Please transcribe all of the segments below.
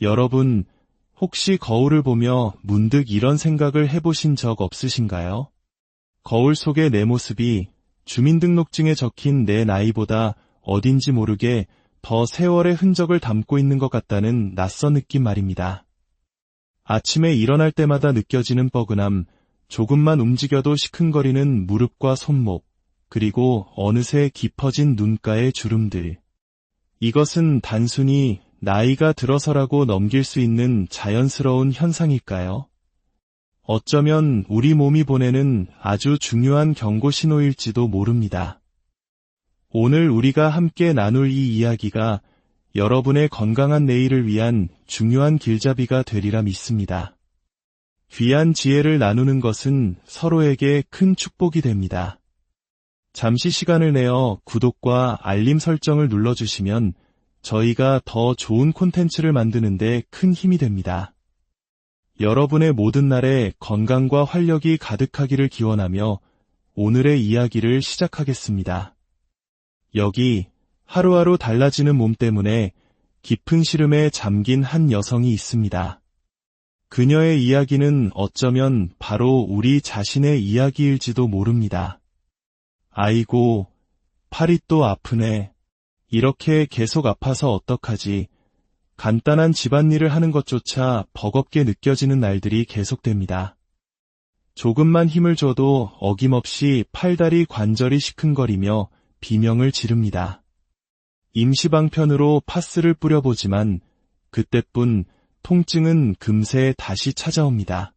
여러분, 혹시 거울을 보며 문득 이런 생각을 해보신 적 없으신가요? 거울 속의 내 모습이 주민등록증에 적힌 내 나이보다 어딘지 모르게 더 세월의 흔적을 담고 있는 것 같다는 낯선 느낌 말입니다. 아침에 일어날 때마다 느껴지는 뻐근함, 조금만 움직여도 시큰거리는 무릎과 손목, 그리고 어느새 깊어진 눈가의 주름들. 이것은 단순히 나이가 들어서라고 넘길 수 있는 자연스러운 현상일까요? 어쩌면 우리 몸이 보내는 아주 중요한 경고 신호일지도 모릅니다. 오늘 우리가 함께 나눌 이 이야기가 여러분의 건강한 내일을 위한 중요한 길잡이가 되리라 믿습니다. 귀한 지혜를 나누는 것은 서로에게 큰 축복이 됩니다. 잠시 시간을 내어 구독과 알림 설정을 눌러주시면 저희가 더 좋은 콘텐츠를 만드는 데 큰 힘이 됩니다. 여러분의 모든 날에 건강과 활력이 가득하기를 기원하며 오늘의 이야기를 시작하겠습니다. 여기 하루하루 달라지는 몸 때문에 깊은 시름에 잠긴 한 여성이 있습니다. 그녀의 이야기는 어쩌면 바로 우리 자신의 이야기일지도 모릅니다. 아이고, 팔이 또 아프네. 이렇게 계속 아파서 어떡하지? 간단한 집안일을 하는 것조차 버겁게 느껴지는 날들이 계속됩니다. 조금만 힘을 줘도 어김없이 팔다리 관절이 시큰거리며 비명을 지릅니다. 임시방편으로 파스를 뿌려보지만 그때뿐 통증은 금세 다시 찾아옵니다.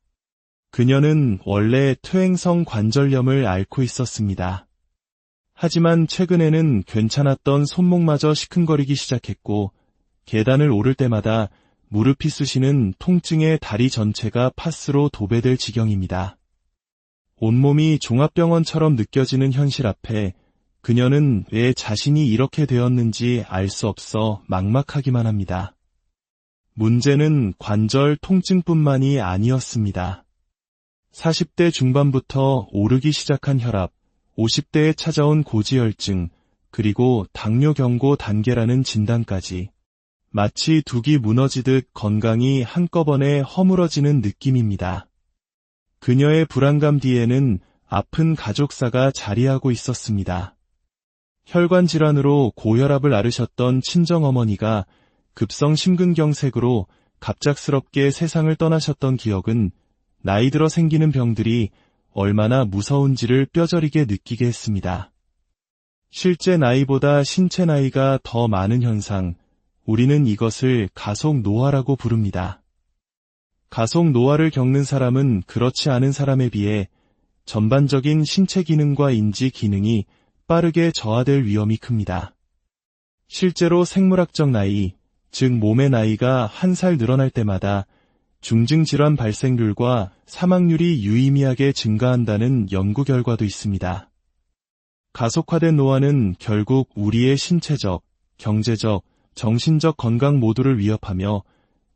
그녀는 원래 퇴행성 관절염을 앓고 있었습니다. 하지만 최근에는 괜찮았던 손목마저 시큰거리기 시작했고 계단을 오를 때마다 무릎이 쑤시는 통증에 다리 전체가 파스로 도배될 지경입니다. 온몸이 종합병원처럼 느껴지는 현실 앞에 그녀는 왜 자신이 이렇게 되었는지 알 수 없어 막막하기만 합니다. 문제는 관절 통증뿐만이 아니었습니다. 40대 중반부터 오르기 시작한 혈압, 50대에 찾아온 고지혈증, 그리고 당뇨 경고 단계라는 진단까지 마치 둑이 무너지듯 건강이 한꺼번에 허물어지는 느낌입니다. 그녀의 불안감 뒤에는 아픈 가족사가 자리하고 있었습니다. 혈관 질환으로 고혈압을 앓으셨던 친정어머니가 급성 심근경색으로 갑작스럽게 세상을 떠나셨던 기억은 나이 들어 생기는 병들이 얼마나 무서운지를 뼈저리게 느끼게 했습니다. 실제 나이보다 신체 나이가 더 많은 현상, 우리는 이것을 가속 노화라고 부릅니다. 가속 노화를 겪는 사람은 그렇지 않은 사람에 비해 전반적인 신체 기능과 인지 기능이 빠르게 저하될 위험이 큽니다. 실제로 생물학적 나이, 즉 몸의 나이가 한 살 늘어날 때마다 중증질환 발생률과 사망률이 유의미하게 증가한다는 연구 결과도 있습니다. 가속화된 노화는 결국 우리의 신체적, 경제적, 정신적 건강 모두를 위협하며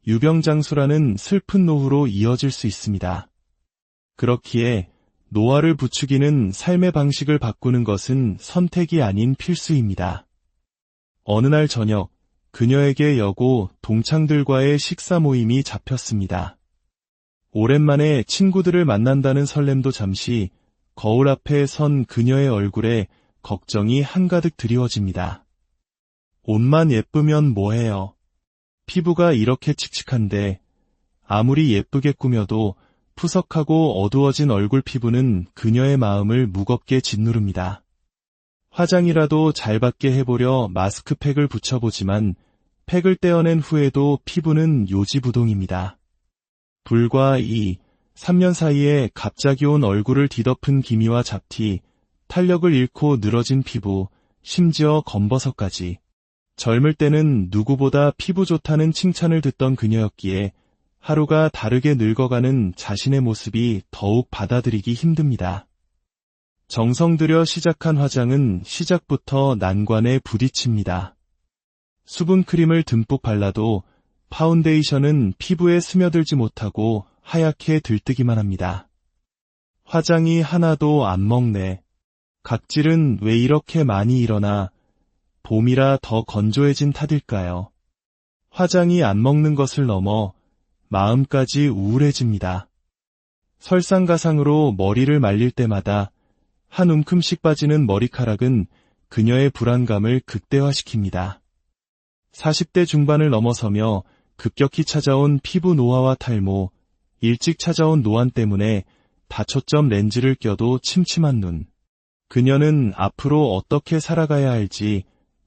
유병장수라는 슬픈 노후로 이어질 수 있습니다. 그렇기에 노화를 부추기는 삶의 방식을 바꾸는 것은 선택이 아닌 필수입니다. 어느 날 저녁, 그녀에게 여고 동창들과의 식사 모임이 잡혔습니다. 오랜만에 친구들을 만난다는 설렘도 잠시 거울 앞에 선 그녀의 얼굴에 걱정이 한가득 드리워집니다. 옷만 예쁘면 뭐해요. 피부가 이렇게 칙칙한데 아무리 예쁘게 꾸며도 푸석하고 어두워진 얼굴 피부는 그녀의 마음을 무겁게 짓누릅니다. 화장이라도 잘 받게 해보려 마스크팩을 붙여보지만 팩을 떼어낸 후에도 피부는 요지부동입니다. 불과 3년 사이에 갑자기 온 얼굴을 뒤덮은 기미와 잡티, 탄력을 잃고 늘어진 피부, 심지어 검버섯까지. 젊을 때는 누구보다 피부 좋다는 칭찬을 듣던 그녀였기에 하루가 다르게 늙어가는 자신의 모습이 더욱 받아들이기 힘듭니다. 정성 들여 시작한 화장은 시작부터 난관에 부딪힙니다. 수분크림을 듬뿍 발라도 파운데이션은 피부에 스며들지 못하고 하얗게 들뜨기만 합니다. 화장이 하나도 안 먹네. 각질은 왜 이렇게 많이 일어나 봄이라 더 건조해진 탓일까요? 화장이 안 먹는 것을 넘어 마음까지 우울해집니다. 설상가상으로 머리를 말릴 때마다 한 움큼씩 빠지는 머리카락은 그녀의 불안감을 극대화시킵니다. 40대 중반을 넘어서며 급격히 찾아온 피부 노화와 탈모, 일찍 찾아온 노안 때문에 다초점 렌즈를 껴도 침침한 눈. 그녀는 앞으로 어떻게 살아가야 할지,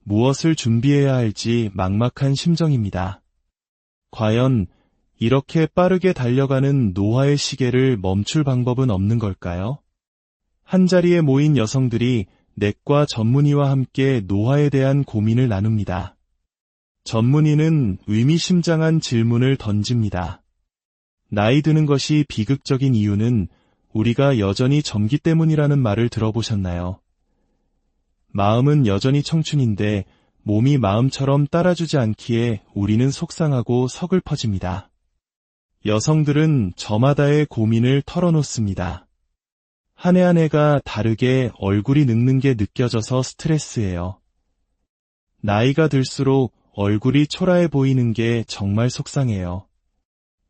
무엇을 준비해야 할지 막막한 심정입니다. 과연 이렇게 빠르게 달려가는 노화의 시계를 멈출 방법은 없는 걸까요? 한자리에 모인 여성들이 내과 전문의와 함께 노화에 대한 고민을 나눕니다. 전문의는 의미심장한 질문을 던집니다. 나이 드는 것이 비극적인 이유는 우리가 여전히 젊기 때문이라는 말을 들어보셨나요? 마음은 여전히 청춘인데 몸이 마음처럼 따라주지 않기에 우리는 속상하고 서글퍼집니다. 여성들은 저마다의 고민을 털어놓습니다. 한 해 한 해가 다르게 얼굴이 늙는 게 느껴져서 스트레스예요. 나이가 들수록 얼굴이 초라해 보이는 게 정말 속상해요.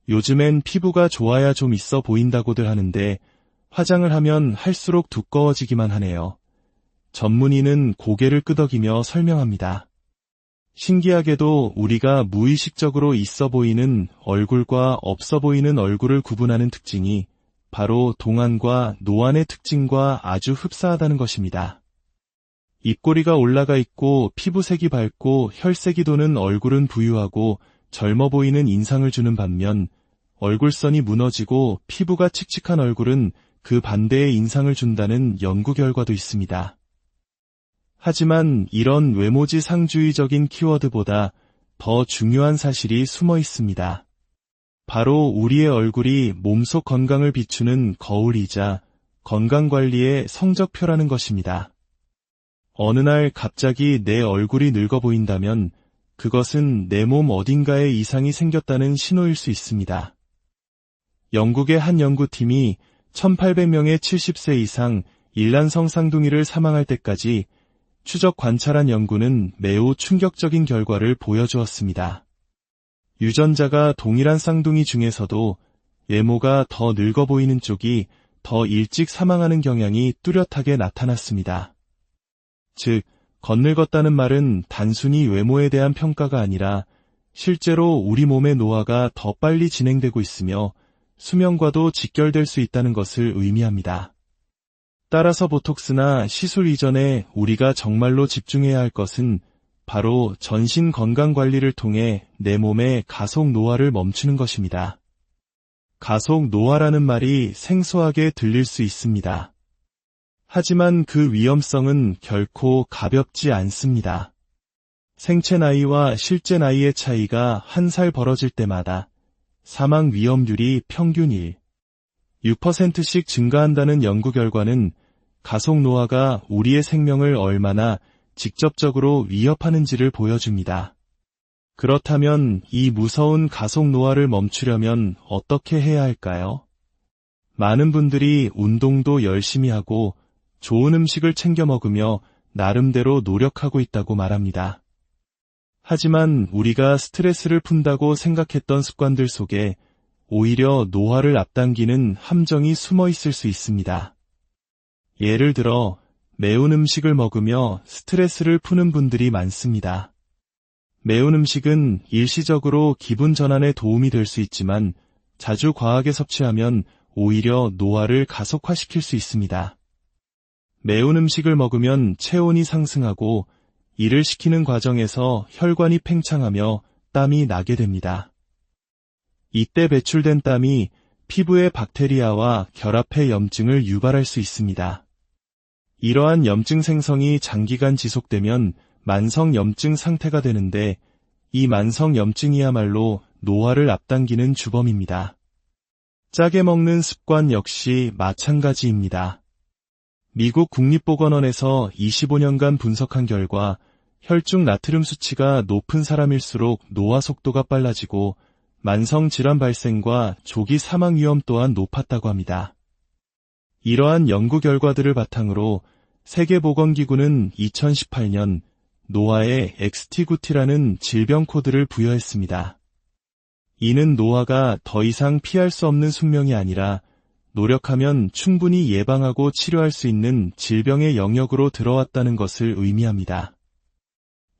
요즘엔 피부가 좋아야 좀 있어 보인다고들 하는데 화장을 하면 할수록 두꺼워지기만 하네요. 전문의는 고개를 끄덕이며 설명합니다. 신기하게도 우리가 무의식적으로 있어 보이는 얼굴과 없어 보이는 얼굴을 구분하는 특징이 바로 동안과 노안의 특징과 아주 흡사하다는 것입니다. 입꼬리가 올라가 있고 피부색이 밝고 혈색이 도는 얼굴은 부유하고 젊어 보이는 인상을 주는 반면 얼굴선이 무너지고 피부가 칙칙한 얼굴은 그 반대의 인상을 준다는 연구 결과도 있습니다. 하지만 이런 외모지상주의적인 키워드보다 더 중요한 사실이 숨어 있습니다. 바로 우리의 얼굴이 몸속 건강을 비추는 거울이자 건강관리의 성적표라는 것입니다. 어느 날 갑자기 내 얼굴이 늙어 보인다면 그것은 내 몸 어딘가에 이상이 생겼다는 신호일 수 있습니다. 영국의 한 연구팀이 1800명의 70세 이상 일란성 쌍둥이를 사망할 때까지 추적 관찰한 연구는 매우 충격적인 결과를 보여주었습니다. 유전자가 동일한 쌍둥이 중에서도 외모가 더 늙어 보이는 쪽이 더 일찍 사망하는 경향이 뚜렷하게 나타났습니다. 즉, 겉늙었다는 말은 단순히 외모에 대한 평가가 아니라 실제로 우리 몸의 노화가 더 빨리 진행되고 있으며 수명과도 직결될 수 있다는 것을 의미합니다. 따라서 보톡스나 시술 이전에 우리가 정말로 집중해야 할 것은 바로 전신 건강 관리를 통해 내 몸의 가속 노화를 멈추는 것입니다. 가속 노화라는 말이 생소하게 들릴 수 있습니다. 하지만 그 위험성은 결코 가볍지 않습니다. 생체 나이와 실제 나이의 차이가 1살 벌어질 때마다 사망 위험률이 평균 6%씩 증가한다는 연구 결과는 가속 노화가 우리의 생명을 얼마나 직접적으로 위협하는지를 보여줍니다. 그렇다면 이 무서운 가속 노화를 멈추려면 어떻게 해야 할까요? 많은 분들이 운동도 열심히 하고 좋은 음식을 챙겨 먹으며 나름대로 노력하고 있다고 말합니다. 하지만 우리가 스트레스를 푼다고 생각했던 습관들 속에 오히려 노화를 앞당기는 함정이 숨어 있을 수 있습니다. 예를 들어 매운 음식을 먹으며 스트레스를 푸는 분들이 많습니다. 매운 음식은 일시적으로 기분 전환에 도움이 될 수 있지만 자주 과하게 섭취하면 오히려 노화를 가속화시킬 수 있습니다. 매운 음식을 먹으면 체온이 상승하고 이를 식히는 과정에서 혈관이 팽창하며 땀이 나게 됩니다. 이때 배출된 땀이 피부의 박테리아와 결합해 염증을 유발할 수 있습니다. 이러한 염증 생성이 장기간 지속되면 만성 염증 상태가 되는데 이 만성 염증이야말로 노화를 앞당기는 주범입니다. 짜게 먹는 습관 역시 마찬가지입니다. 미국 국립보건원에서 25년간 분석한 결과 혈중 나트륨 수치가 높은 사람일수록 노화 속도가 빨라지고 만성 질환 발생과 조기 사망 위험 또한 높았다고 합니다. 이러한 연구 결과들을 바탕으로 세계보건기구는 2018년 노아에 XT9T라는 질병 코드를 부여했습니다. 이는 노아가 더 이상 피할 수 없는 숙명이 아니라 노력하면 충분히 예방하고 치료할 수 있는 질병의 영역으로 들어왔다는 것을 의미합니다.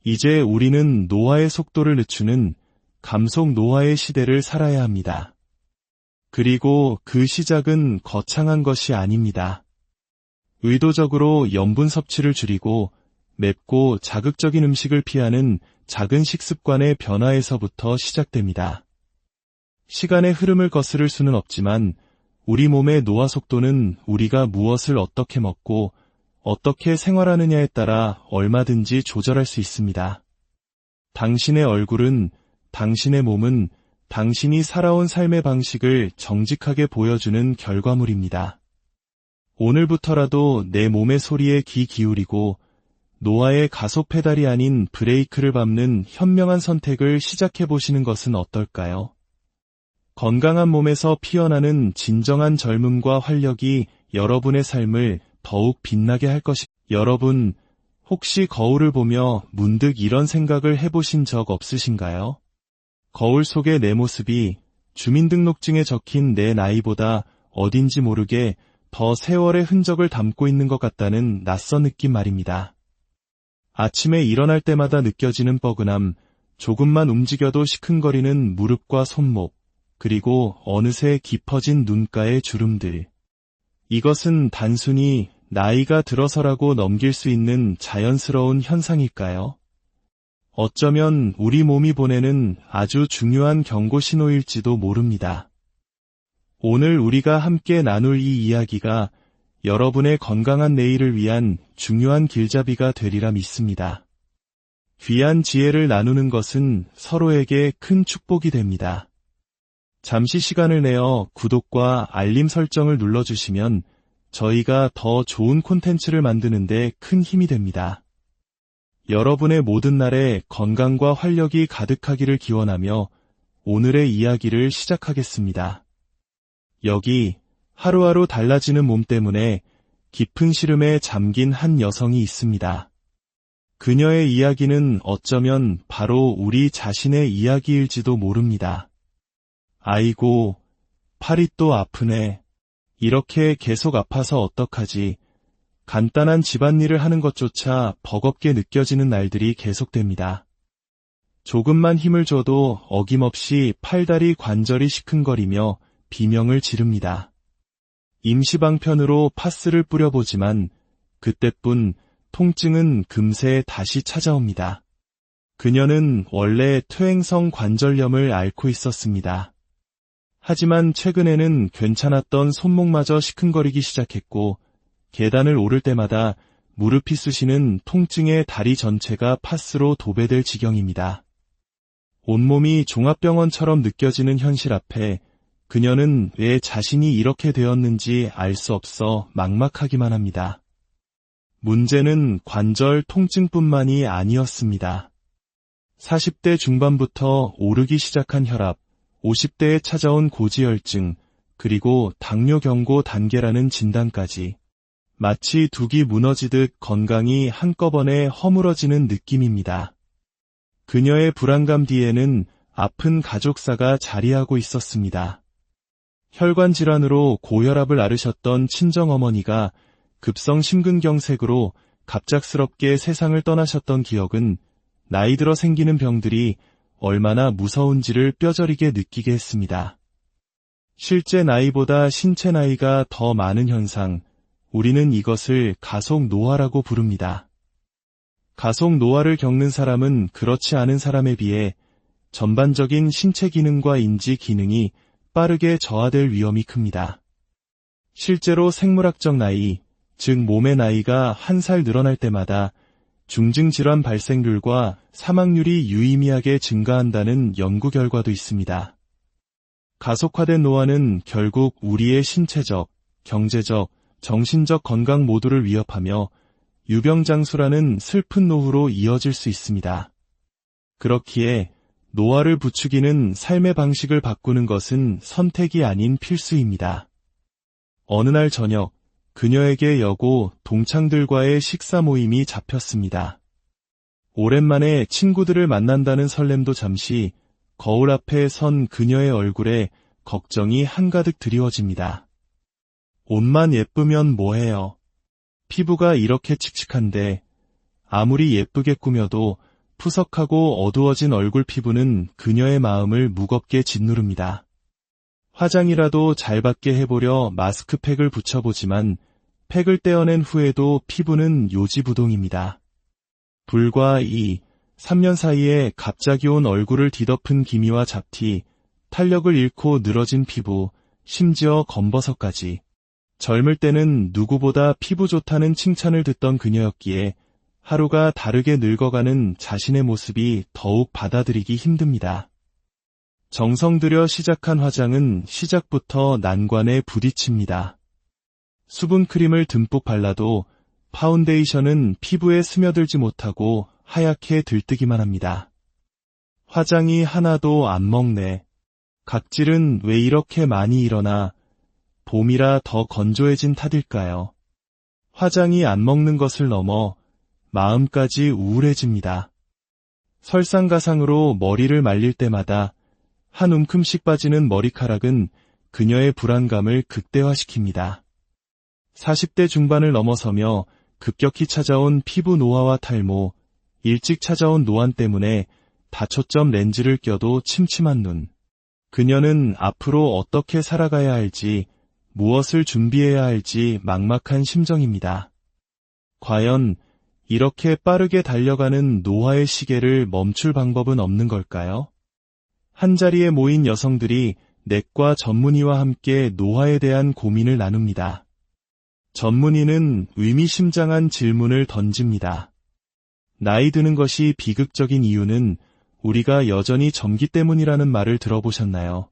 이제 우리는 노아의 속도를 늦추는 감속 노아의 시대를 살아야 합니다. 그리고 그 시작은 거창한 것이 아닙니다. 의도적으로 염분 섭취를 줄이고 맵고 자극적인 음식을 피하는 작은 식습관의 변화에서부터 시작됩니다. 시간의 흐름을 거스를 수는 없지만 우리 몸의 노화 속도는 우리가 무엇을 어떻게 먹고 어떻게 생활하느냐에 따라 얼마든지 조절할 수 있습니다. 당신의 얼굴은, 당신의 몸은 당신이 살아온 삶의 방식을 정직하게 보여주는 결과물입니다. 오늘부터라도 내 몸의 소리에 귀 기울이고 노아의 가속 페달이 아닌 브레이크를 밟는 현명한 선택을 시작해보시는 것은 어떨까요? 건강한 몸에서 피어나는 진정한 젊음과 활력이 여러분의 삶을 더욱 빛나게 할 것입니다. 여러분, 혹시 거울을 보며 문득 이런 생각을 해보신 적 없으신가요? 거울 속의 내 모습이 주민등록증에 적힌 내 나이보다 어딘지 모르게 더 세월의 흔적을 담고 있는 것 같다는 낯선 느낌 말입니다. 아침에 일어날 때마다 느껴지는 뻐근함, 조금만 움직여도 시큰거리는 무릎과 손목, 그리고 어느새 깊어진 눈가의 주름들. 이것은 단순히 나이가 들어서라고 넘길 수 있는 자연스러운 현상일까요? 어쩌면 우리 몸이 보내는 아주 중요한 경고 신호일지도 모릅니다. 오늘 우리가 함께 나눌 이 이야기가 여러분의 건강한 내일을 위한 중요한 길잡이가 되리라 믿습니다. 귀한 지혜를 나누는 것은 서로에게 큰 축복이 됩니다. 잠시 시간을 내어 구독과 알림 설정을 눌러주시면 저희가 더 좋은 콘텐츠를 만드는 데 큰 힘이 됩니다. 여러분의 모든 날에 건강과 활력이 가득하기를 기원하며 오늘의 이야기를 시작하겠습니다. 여기 하루하루 달라지는 몸 때문에 깊은 시름에 잠긴 한 여성이 있습니다. 그녀의 이야기는 어쩌면 바로 우리 자신의 이야기일지도 모릅니다. 아이고, 팔이 또 아프네. 이렇게 계속 아파서 어떡하지? 간단한 집안일을 하는 것조차 버겁게 느껴지는 날들이 계속됩니다. 조금만 힘을 줘도 어김없이 팔다리 관절이 시큰거리며 비명을 지릅니다. 임시방편으로 파스를 뿌려보지만 그때뿐 통증은 금세 다시 찾아옵니다. 그녀는 원래 퇴행성 관절염을 앓고 있었습니다. 하지만 최근에는 괜찮았던 손목마저 시큰거리기 시작했고 계단을 오를 때마다 무릎이 쑤시는 통증에 다리 전체가 파스로 도배될 지경입니다. 온몸이 종합병원처럼 느껴지는 현실 앞에 그녀는 왜 자신이 이렇게 되었는지 알 수 없어 막막하기만 합니다. 문제는 관절 통증뿐만이 아니었습니다. 40대 중반부터 오르기 시작한 혈압, 50대에 찾아온 고지혈증, 그리고 당뇨 경고 단계라는 진단까지 마치 둑이 무너지듯 건강이 한꺼번에 허물어지는 느낌입니다. 그녀의 불안감 뒤에는 아픈 가족사가 자리하고 있었습니다. 혈관 질환으로 고혈압을 앓으셨던 친정어머니가 급성 심근경색으로 갑작스럽게 세상을 떠나셨던 기억은 나이 들어 생기는 병들이 얼마나 무서운지를 뼈저리게 느끼게 했습니다. 실제 나이보다 신체 나이가 더 많은 현상, 우리는 이것을 가속 노화라고 부릅니다. 가속 노화를 겪는 사람은 그렇지 않은 사람에 비해 전반적인 신체 기능과 인지 기능이 빠르게 저하될 위험이 큽니다. 실제로 생물학적 나이, 즉 몸의 나이가 한 살 늘어날 때마다 중증질환 발생률과 사망률이 유의미하게 증가한다는 연구 결과도 있습니다. 가속화된 노화는 결국 우리의 신체적, 경제적, 정신적 건강 모두를 위협하며 유병장수라는 슬픈 노후로 이어질 수 있습니다. 그렇기에 노화를 부추기는 삶의 방식을 바꾸는 것은 선택이 아닌 필수입니다. 어느 날 저녁, 그녀에게 여고 동창들과의 식사 모임이 잡혔습니다. 오랜만에 친구들을 만난다는 설렘도 잠시 거울 앞에 선 그녀의 얼굴에 걱정이 한가득 드리워집니다. 옷만 예쁘면 뭐해요. 피부가 이렇게 칙칙한데 아무리 예쁘게 꾸며도 푸석하고 어두워진 얼굴 피부는 그녀의 마음을 무겁게 짓누릅니다. 화장이라도 잘 받게 해보려 마스크팩을 붙여보지만 팩을 떼어낸 후에도 피부는 요지부동입니다. 불과 3년 사이에 갑자기 온 얼굴을 뒤덮은 기미와 잡티, 탄력을 잃고 늘어진 피부, 심지어 검버섯까지. 젊을 때는 누구보다 피부 좋다는 칭찬을 듣던 그녀였기에 하루가 다르게 늙어가는 자신의 모습이 더욱 받아들이기 힘듭니다. 정성 들여 시작한 화장은 시작부터 난관에 부딪힙니다. 수분크림을 듬뿍 발라도 파운데이션은 피부에 스며들지 못하고 하얗게 들뜨기만 합니다. 화장이 하나도 안 먹네. 각질은 왜 이렇게 많이 일어나? 봄이라 더 건조해진 탓일까요? 화장이 안 먹는 것을 넘어 마음까지 우울해집니다. 설상가상으로 머리를 말릴 때마다 한 움큼씩 빠지는 머리카락은 그녀의 불안감을 극대화시킵니다. 40대 중반을 넘어서며 급격히 찾아온 피부 노화와 탈모, 일찍 찾아온 노안 때문에 다초점 렌즈를 껴도 침침한 눈. 그녀는 앞으로 어떻게 살아가야 할지, 무엇을 준비해야 할지 막막한 심정입니다. 과연 이렇게 빠르게 달려가는 노화의 시계를 멈출 방법은 없는 걸까요? 한자리에 모인 여성들이 내과 전문의와 함께 노화에 대한 고민을 나눕니다. 전문의는 의미심장한 질문을 던집니다. 나이 드는 것이 비극적인 이유는 우리가 여전히 젊기 때문이라는 말을 들어보셨나요?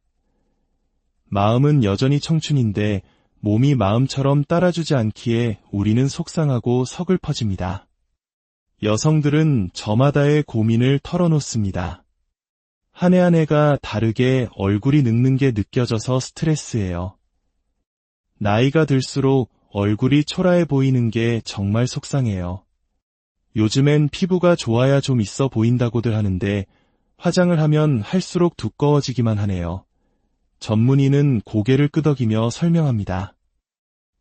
마음은 여전히 청춘인데 몸이 마음처럼 따라주지 않기에 우리는 속상하고 서글퍼집니다. 여성들은 저마다의 고민을 털어놓습니다. 한 해 한 해가 다르게 얼굴이 늙는 게 느껴져서 스트레스예요. 나이가 들수록 얼굴이 초라해 보이는 게 정말 속상해요. 요즘엔 피부가 좋아야 좀 있어 보인다고들 하는데 화장을 하면 할수록 두꺼워지기만 하네요. 전문의는 고개를 끄덕이며 설명합니다.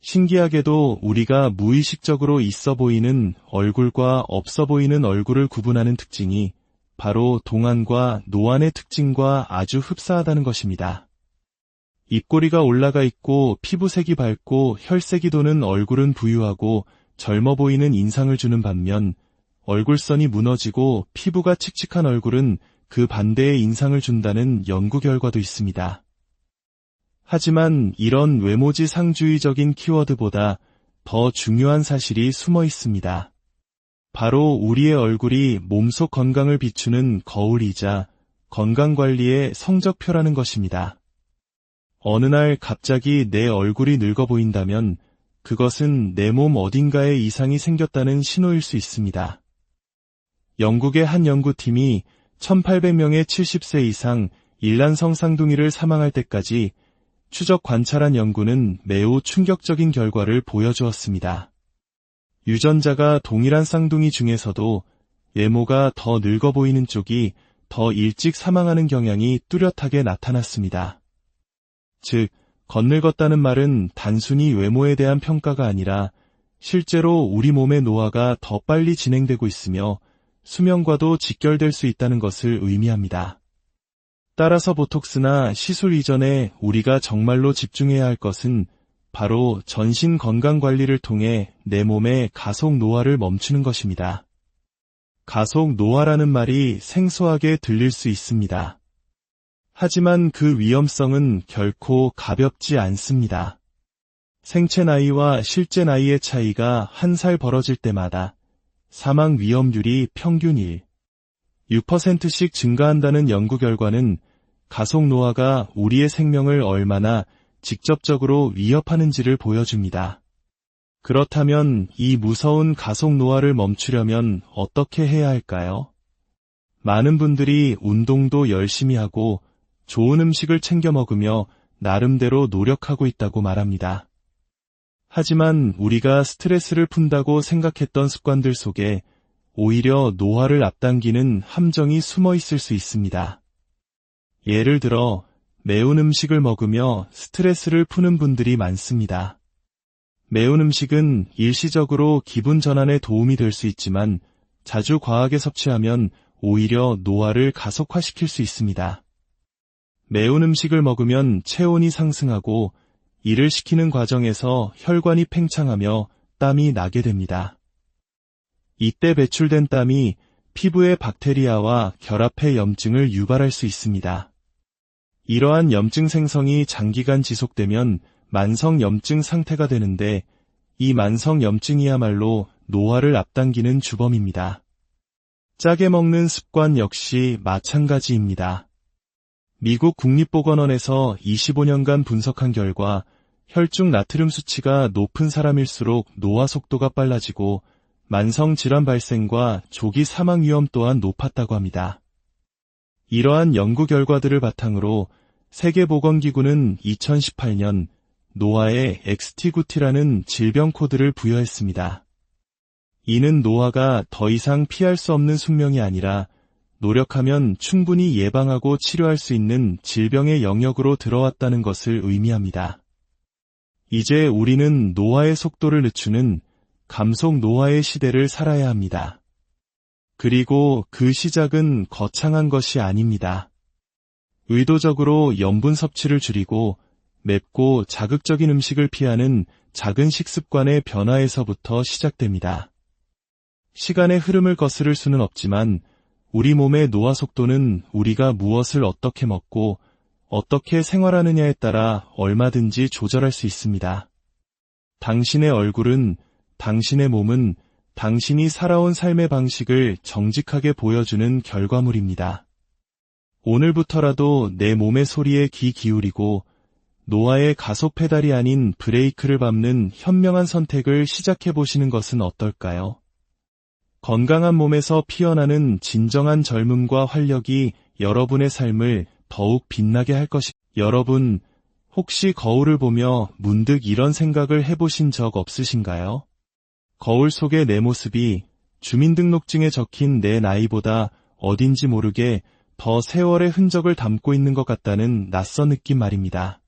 신기하게도 우리가 무의식적으로 있어 보이는 얼굴과 없어 보이는 얼굴을 구분하는 특징이 바로 동안과 노안의 특징과 아주 흡사하다는 것입니다. 입꼬리가 올라가 있고 피부색이 밝고 혈색이 도는 얼굴은 부유하고 젊어 보이는 인상을 주는 반면 얼굴선이 무너지고 피부가 칙칙한 얼굴은 그 반대의 인상을 준다는 연구 결과도 있습니다. 하지만 이런 외모지상주의적인 키워드보다 더 중요한 사실이 숨어 있습니다. 바로 우리의 얼굴이 몸속 건강을 비추는 거울이자 건강관리의 성적표라는 것입니다. 어느 날 갑자기 내 얼굴이 늙어 보인다면 그것은 내 몸 어딘가에 이상이 생겼다는 신호일 수 있습니다. 영국의 한 연구팀이 1800명의 70세 이상 일란성 쌍둥이를 사망할 때까지 추적 관찰한 연구는 매우 충격적인 결과를 보여주었습니다. 유전자가 동일한 쌍둥이 중에서도 외모가 더 늙어 보이는 쪽이 더 일찍 사망하는 경향이 뚜렷하게 나타났습니다. 즉, 겉늙었다는 말은 단순히 외모에 대한 평가가 아니라 실제로 우리 몸의 노화가 더 빨리 진행되고 있으며 수명과도 직결될 수 있다는 것을 의미합니다. 따라서 보톡스나 시술 이전에 우리가 정말로 집중해야 할 것은 바로 전신 건강 관리를 통해 내 몸의 가속 노화를 멈추는 것입니다. 가속 노화라는 말이 생소하게 들릴 수 있습니다. 하지만 그 위험성은 결코 가볍지 않습니다. 생체 나이와 실제 나이의 차이가 한 살 벌어질 때마다 사망 위험률이 평균 6%씩 증가한다는 연구 결과는 가속 노화가 우리의 생명을 얼마나 직접적으로 위협하는지를 보여줍니다. 그렇다면 이 무서운 가속 노화를 멈추려면 어떻게 해야 할까요? 많은 분들이 운동도 열심히 하고 좋은 음식을 챙겨 먹으며 나름대로 노력하고 있다고 말합니다. 하지만 우리가 스트레스를 푼다고 생각했던 습관들 속에 오히려 노화를 앞당기는 함정이 숨어 있을 수 있습니다. 예를 들어 매운 음식을 먹으며 스트레스를 푸는 분들이 많습니다. 매운 음식은 일시적으로 기분 전환에 도움이 될 수 있지만 자주 과하게 섭취하면 오히려 노화를 가속화시킬 수 있습니다. 매운 음식을 먹으면 체온이 상승하고 이를 식히는 과정에서 혈관이 팽창하며 땀이 나게 됩니다. 이때 배출된 땀이 피부의 박테리아와 결합해 염증을 유발할 수 있습니다. 이러한 염증 생성이 장기간 지속되면 만성 염증 상태가 되는데 이 만성 염증이야말로 노화를 앞당기는 주범입니다. 짜게 먹는 습관 역시 마찬가지입니다. 미국 국립보건원에서 25년간 분석한 결과 혈중 나트륨 수치가 높은 사람일수록 노화 속도가 빨라지고 만성 질환 발생과 조기 사망 위험 또한 높았다고 합니다. 이러한 연구 결과들을 바탕으로 세계보건기구는 2018년 노화에 XT9T라는 질병 코드를 부여했습니다. 이는 노화가 더 이상 피할 수 없는 숙명이 아니라 노력하면 충분히 예방하고 치료할 수 있는 질병의 영역으로 들어왔다는 것을 의미합니다. 이제 우리는 노화의 속도를 늦추는 감속 노화의 시대를 살아야 합니다. 그리고 그 시작은 거창한 것이 아닙니다. 의도적으로 염분 섭취를 줄이고 맵고 자극적인 음식을 피하는 작은 식습관의 변화에서부터 시작됩니다. 시간의 흐름을 거스를 수는 없지만 우리 몸의 노화 속도는 우리가 무엇을 어떻게 먹고 어떻게 생활하느냐에 따라 얼마든지 조절할 수 있습니다. 당신의 얼굴은, 당신의 몸은 당신이 살아온 삶의 방식을 정직하게 보여주는 결과물입니다. 오늘부터라도 내 몸의 소리에 귀 기울이고 노화의 가속 페달이 아닌 브레이크를 밟는 현명한 선택을 시작해보시는 것은 어떨까요? 건강한 몸에서 피어나는 진정한 젊음과 활력이 여러분의 삶을 더욱 빛나게 할 것입니다. 여러분, 혹시 거울을 보며 문득 이런 생각을 해보신 적 없으신가요? 거울 속의 내 모습이 주민등록증에 적힌 내 나이보다 어딘지 모르게 더 세월의 흔적을 담고 있는 것 같다는 낯선 느낌 말입니다.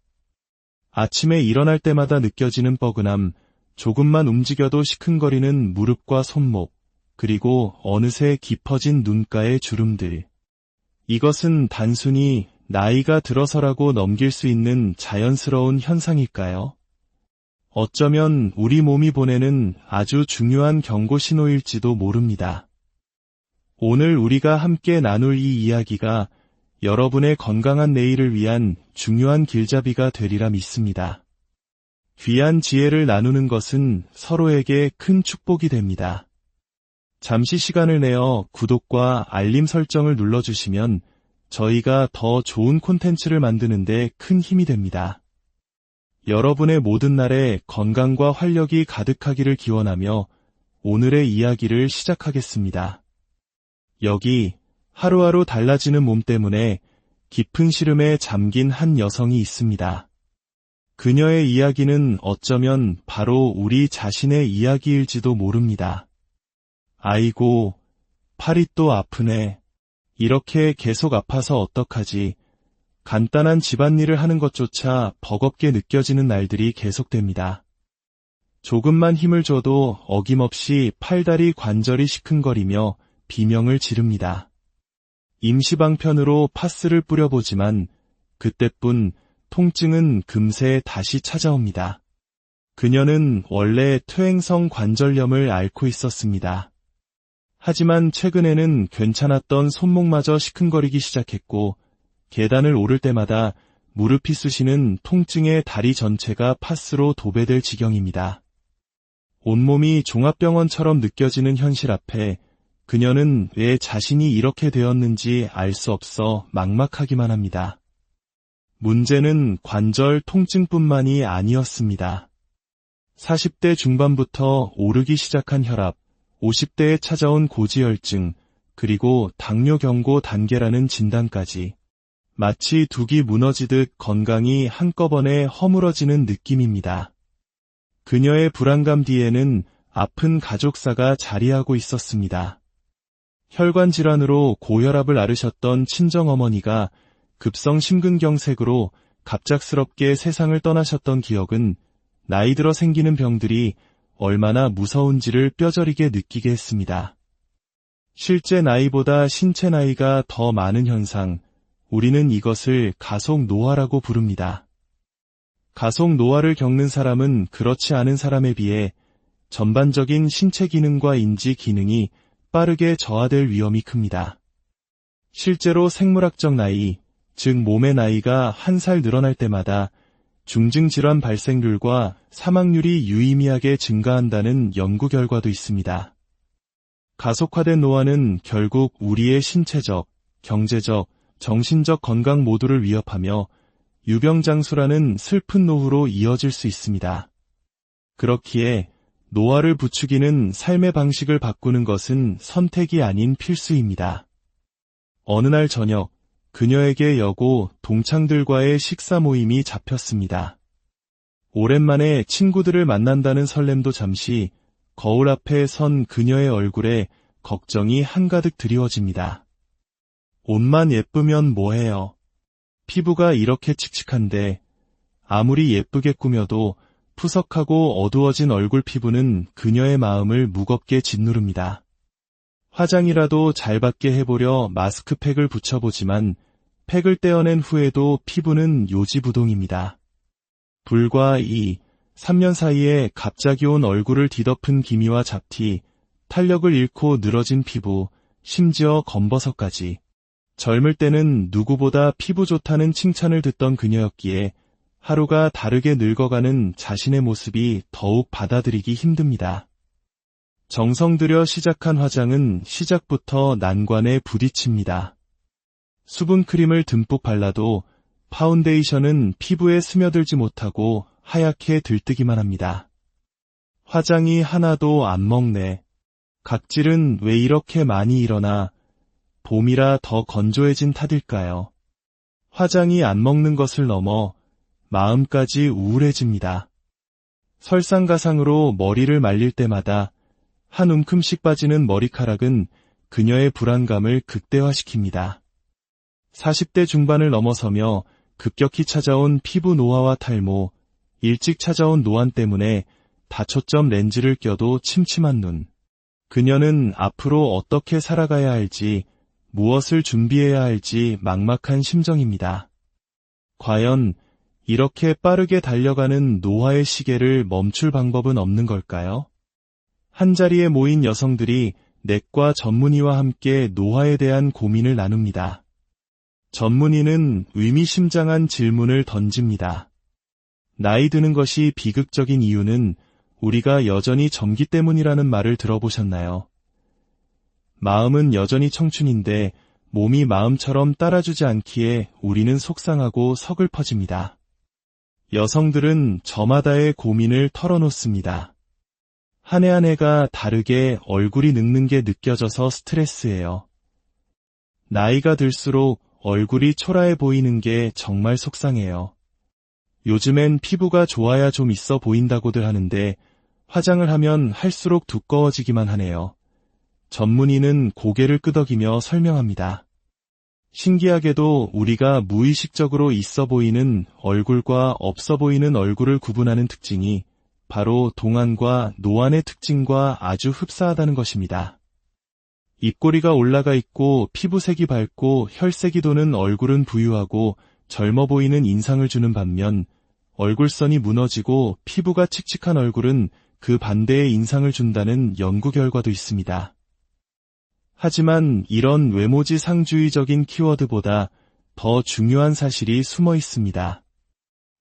아침에 일어날 때마다 느껴지는 뻐근함, 조금만 움직여도 시큰거리는 무릎과 손목, 그리고 어느새 깊어진 눈가의 주름들. 이것은 단순히 나이가 들어서라고 넘길 수 있는 자연스러운 현상일까요? 어쩌면 우리 몸이 보내는 아주 중요한 경고 신호일지도 모릅니다. 오늘 우리가 함께 나눌 이 이야기가 여러분의 건강한 내일을 위한 중요한 길잡이가 되리라 믿습니다. 귀한 지혜를 나누는 것은 서로에게 큰 축복이 됩니다. 잠시 시간을 내어 구독과 알림 설정을 눌러주시면 저희가 더 좋은 콘텐츠를 만드는 데 큰 힘이 됩니다. 여러분의 모든 날에 건강과 활력이 가득하기를 기원하며 오늘의 이야기를 시작하겠습니다. 여기 하루하루 달라지는 몸 때문에 깊은 시름에 잠긴 한 여성이 있습니다. 그녀의 이야기는 어쩌면 바로 우리 자신의 이야기일지도 모릅니다. 아이고, 팔이 또 아프네. 이렇게 계속 아파서 어떡하지? 간단한 집안일을 하는 것조차 버겁게 느껴지는 날들이 계속됩니다. 조금만 힘을 줘도 어김없이 팔다리 관절이 시큰거리며 비명을 지릅니다. 임시방편으로 파스를 뿌려보지만 그때뿐 통증은 금세 다시 찾아옵니다. 그녀는 원래 퇴행성 관절염을 앓고 있었습니다. 하지만 최근에는 괜찮았던 손목마저 시큰거리기 시작했고 계단을 오를 때마다 무릎이 쑤시는 통증에 다리 전체가 파스로 도배될 지경입니다. 온몸이 종합병원처럼 느껴지는 현실 앞에 그녀는 왜 자신이 이렇게 되었는지 알 수 없어 막막하기만 합니다. 문제는 관절 통증뿐만이 아니었습니다. 40대 중반부터 오르기 시작한 혈압, 50대에 찾아온 고지혈증, 그리고 당뇨 경고 단계라는 진단까지 마치 둑이 무너지듯 건강이 한꺼번에 허물어지는 느낌입니다. 그녀의 불안감 뒤에는 아픈 가족사가 자리하고 있었습니다. 혈관 질환으로 고혈압을 앓으셨던 친정어머니가 급성 심근경색으로 갑작스럽게 세상을 떠나셨던 기억은 나이 들어 생기는 병들이 얼마나 무서운지를 뼈저리게 느끼게 했습니다. 실제 나이보다 신체 나이가 더 많은 현상, 우리는 이것을 가속 노화라고 부릅니다. 가속 노화를 겪는 사람은 그렇지 않은 사람에 비해 전반적인 신체 기능과 인지 기능이 빠르게 저하될 위험이 큽니다. 실제로 생물학적 나이, 즉 몸의 나이가 한 살 늘어날 때마다 중증질환 발생률과 사망률이 유의미하게 증가한다는 연구 결과도 있습니다. 가속화된 노화는 결국 우리의 신체적, 경제적, 정신적 건강 모두를 위협하며 유병장수라는 슬픈 노후로 이어질 수 있습니다. 그렇기에 노화를 부추기는 삶의 방식을 바꾸는 것은 선택이 아닌 필수입니다. 어느 날 저녁, 그녀에게 여고 동창들과의 식사 모임이 잡혔습니다. 오랜만에 친구들을 만난다는 설렘도 잠시 거울 앞에 선 그녀의 얼굴에 걱정이 한가득 드리워집니다. 옷만 예쁘면 뭐해요? 피부가 이렇게 칙칙한데 아무리 예쁘게 꾸며도 푸석하고 어두워진 얼굴 피부는 그녀의 마음을 무겁게 짓누릅니다. 화장이라도 잘 받게 해보려 마스크팩을 붙여보지만 팩을 떼어낸 후에도 피부는 요지부동입니다. 불과 3년 사이에 갑자기 온 얼굴을 뒤덮은 기미와 잡티, 탄력을 잃고 늘어진 피부, 심지어 검버섯까지. 젊을 때는 누구보다 피부 좋다는 칭찬을 듣던 그녀였기에 하루가 다르게 늙어가는 자신의 모습이 더욱 받아들이기 힘듭니다. 정성 들여 시작한 화장은 시작부터 난관에 부딪힙니다. 수분크림을 듬뿍 발라도 파운데이션은 피부에 스며들지 못하고 하얗게 들뜨기만 합니다. 화장이 하나도 안 먹네. 각질은 왜 이렇게 많이 일어나? 봄이라 더 건조해진 탓일까요? 화장이 안 먹는 것을 넘어 마음까지 우울해집니다. 설상가상으로 머리를 말릴 때마다 한 움큼씩 빠지는 머리카락은 그녀의 불안감을 극대화시킵니다. 40대 중반을 넘어서며 급격히 찾아온 피부 노화와 탈모, 일찍 찾아온 노안 때문에 다초점 렌즈를 껴도 침침한 눈. 그녀는 앞으로 어떻게 살아가야 할지, 무엇을 준비해야 할지 막막한 심정입니다. 과연 이렇게 빠르게 달려가는 노화의 시계를 멈출 방법은 없는 걸까요? 한자리에 모인 여성들이 내과 전문의와 함께 노화에 대한 고민을 나눕니다. 전문의는 의미심장한 질문을 던집니다. 나이 드는 것이 비극적인 이유는 우리가 여전히 젊기 때문이라는 말을 들어보셨나요? 마음은 여전히 청춘인데 몸이 마음처럼 따라주지 않기에 우리는 속상하고 서글퍼집니다. 여성들은 저마다의 고민을 털어놓습니다. 한 해 한 해가 다르게 얼굴이 늙는 게 느껴져서 스트레스예요. 나이가 들수록 얼굴이 초라해 보이는 게 정말 속상해요. 요즘엔 피부가 좋아야 좀 있어 보인다고들 하는데 화장을 하면 할수록 두꺼워지기만 하네요. 전문의는 고개를 끄덕이며 설명합니다. 신기하게도 우리가 무의식적으로 있어 보이는 얼굴과 없어 보이는 얼굴을 구분하는 특징이 바로 동안과 노안의 특징과 아주 흡사하다는 것입니다. 입꼬리가 올라가 있고 피부색이 밝고 혈색이 도는 얼굴은 부유하고 젊어 보이는 인상을 주는 반면 얼굴선이 무너지고 피부가 칙칙한 얼굴은 그 반대의 인상을 준다는 연구 결과도 있습니다. 하지만 이런 외모지상주의적인 키워드보다 더 중요한 사실이 숨어 있습니다.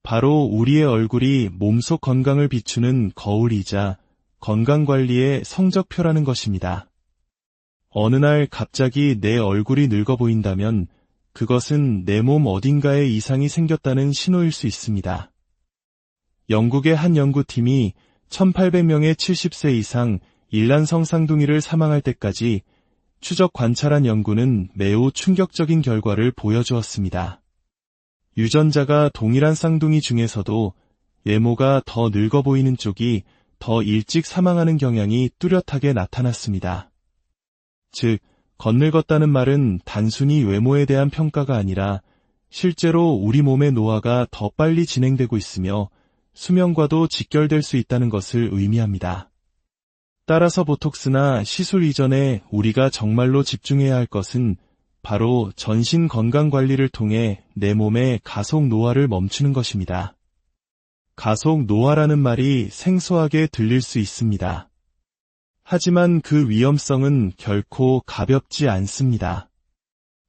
바로 우리의 얼굴이 몸속 건강을 비추는 거울이자 건강관리의 성적표라는 것입니다. 어느 날 갑자기 내 얼굴이 늙어 보인다면 그것은 내 몸 어딘가에 이상이 생겼다는 신호일 수 있습니다. 영국의 한 연구팀이 1800명의 70세 이상 일란성 쌍둥이를 사망할 때까지 추적 관찰한 연구는 매우 충격적인 결과를 보여주었습니다. 유전자가 동일한 쌍둥이 중에서도 외모가 더 늙어 보이는 쪽이 더 일찍 사망하는 경향이 뚜렷하게 나타났습니다. 즉, 건늙었다는 말은 단순히 외모에 대한 평가가 아니라 실제로 우리 몸의 노화가 더 빨리 진행되고 있으며 수명과도 직결될 수 있다는 것을 의미합니다. 따라서 보톡스나 시술 이전에 우리가 정말로 집중해야 할 것은 바로 전신 건강 관리를 통해 내 몸의 가속 노화를 멈추는 것입니다. 가속 노화라는 말이 생소하게 들릴 수 있습니다. 하지만 그 위험성은 결코 가볍지 않습니다.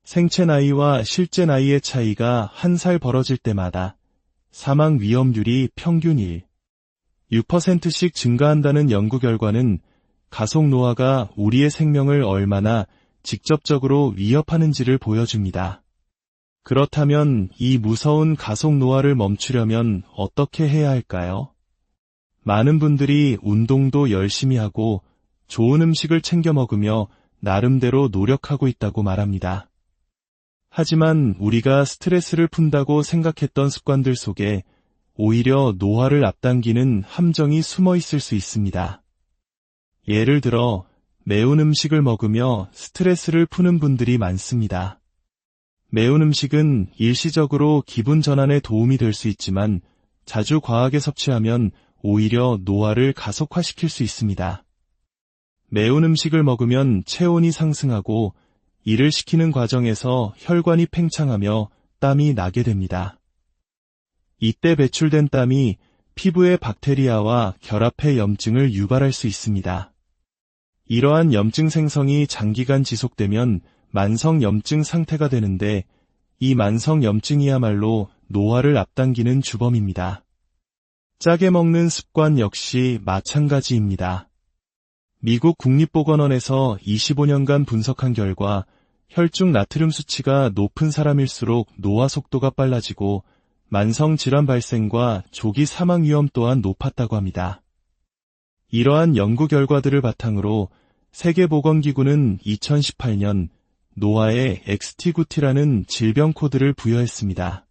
생체 나이와 실제 나이의 차이가 한 살 벌어질 때마다 사망 위험률이 평균 6%씩 증가한다는 연구 결과는 가속 노화가 우리의 생명을 얼마나 직접적으로 위협하는지를 보여줍니다. 그렇다면 이 무서운 가속 노화를 멈추려면 어떻게 해야 할까요? 많은 분들이 운동도 열심히 하고 좋은 음식을 챙겨 먹으며 나름대로 노력하고 있다고 말합니다. 하지만 우리가 스트레스를 푼다고 생각했던 습관들 속에 오히려 노화를 앞당기는 함정이 숨어 있을 수 있습니다. 예를 들어 매운 음식을 먹으며 스트레스를 푸는 분들이 많습니다. 매운 음식은 일시적으로 기분 전환에 도움이 될 수 있지만 자주 과하게 섭취하면 오히려 노화를 가속화시킬 수 있습니다. 매운 음식을 먹으면 체온이 상승하고 이를 식히는 과정에서 혈관이 팽창하며 땀이 나게 됩니다. 이때 배출된 땀이 피부의 박테리아와 결합해 염증을 유발할 수 있습니다. 이러한 염증 생성이 장기간 지속되면 만성 염증 상태가 되는데 이 만성 염증이야말로 노화를 앞당기는 주범입니다. 짜게 먹는 습관 역시 마찬가지입니다. 미국 국립보건원에서 25년간 분석한 결과 혈중 나트륨 수치가 높은 사람일수록 노화 속도가 빨라지고 만성 질환 발생과 조기 사망 위험 또한 높았다고 합니다. 이러한 연구 결과들을 바탕으로 세계보건기구는 2018년 노화에 XT9T라는 질병 코드를 부여했습니다.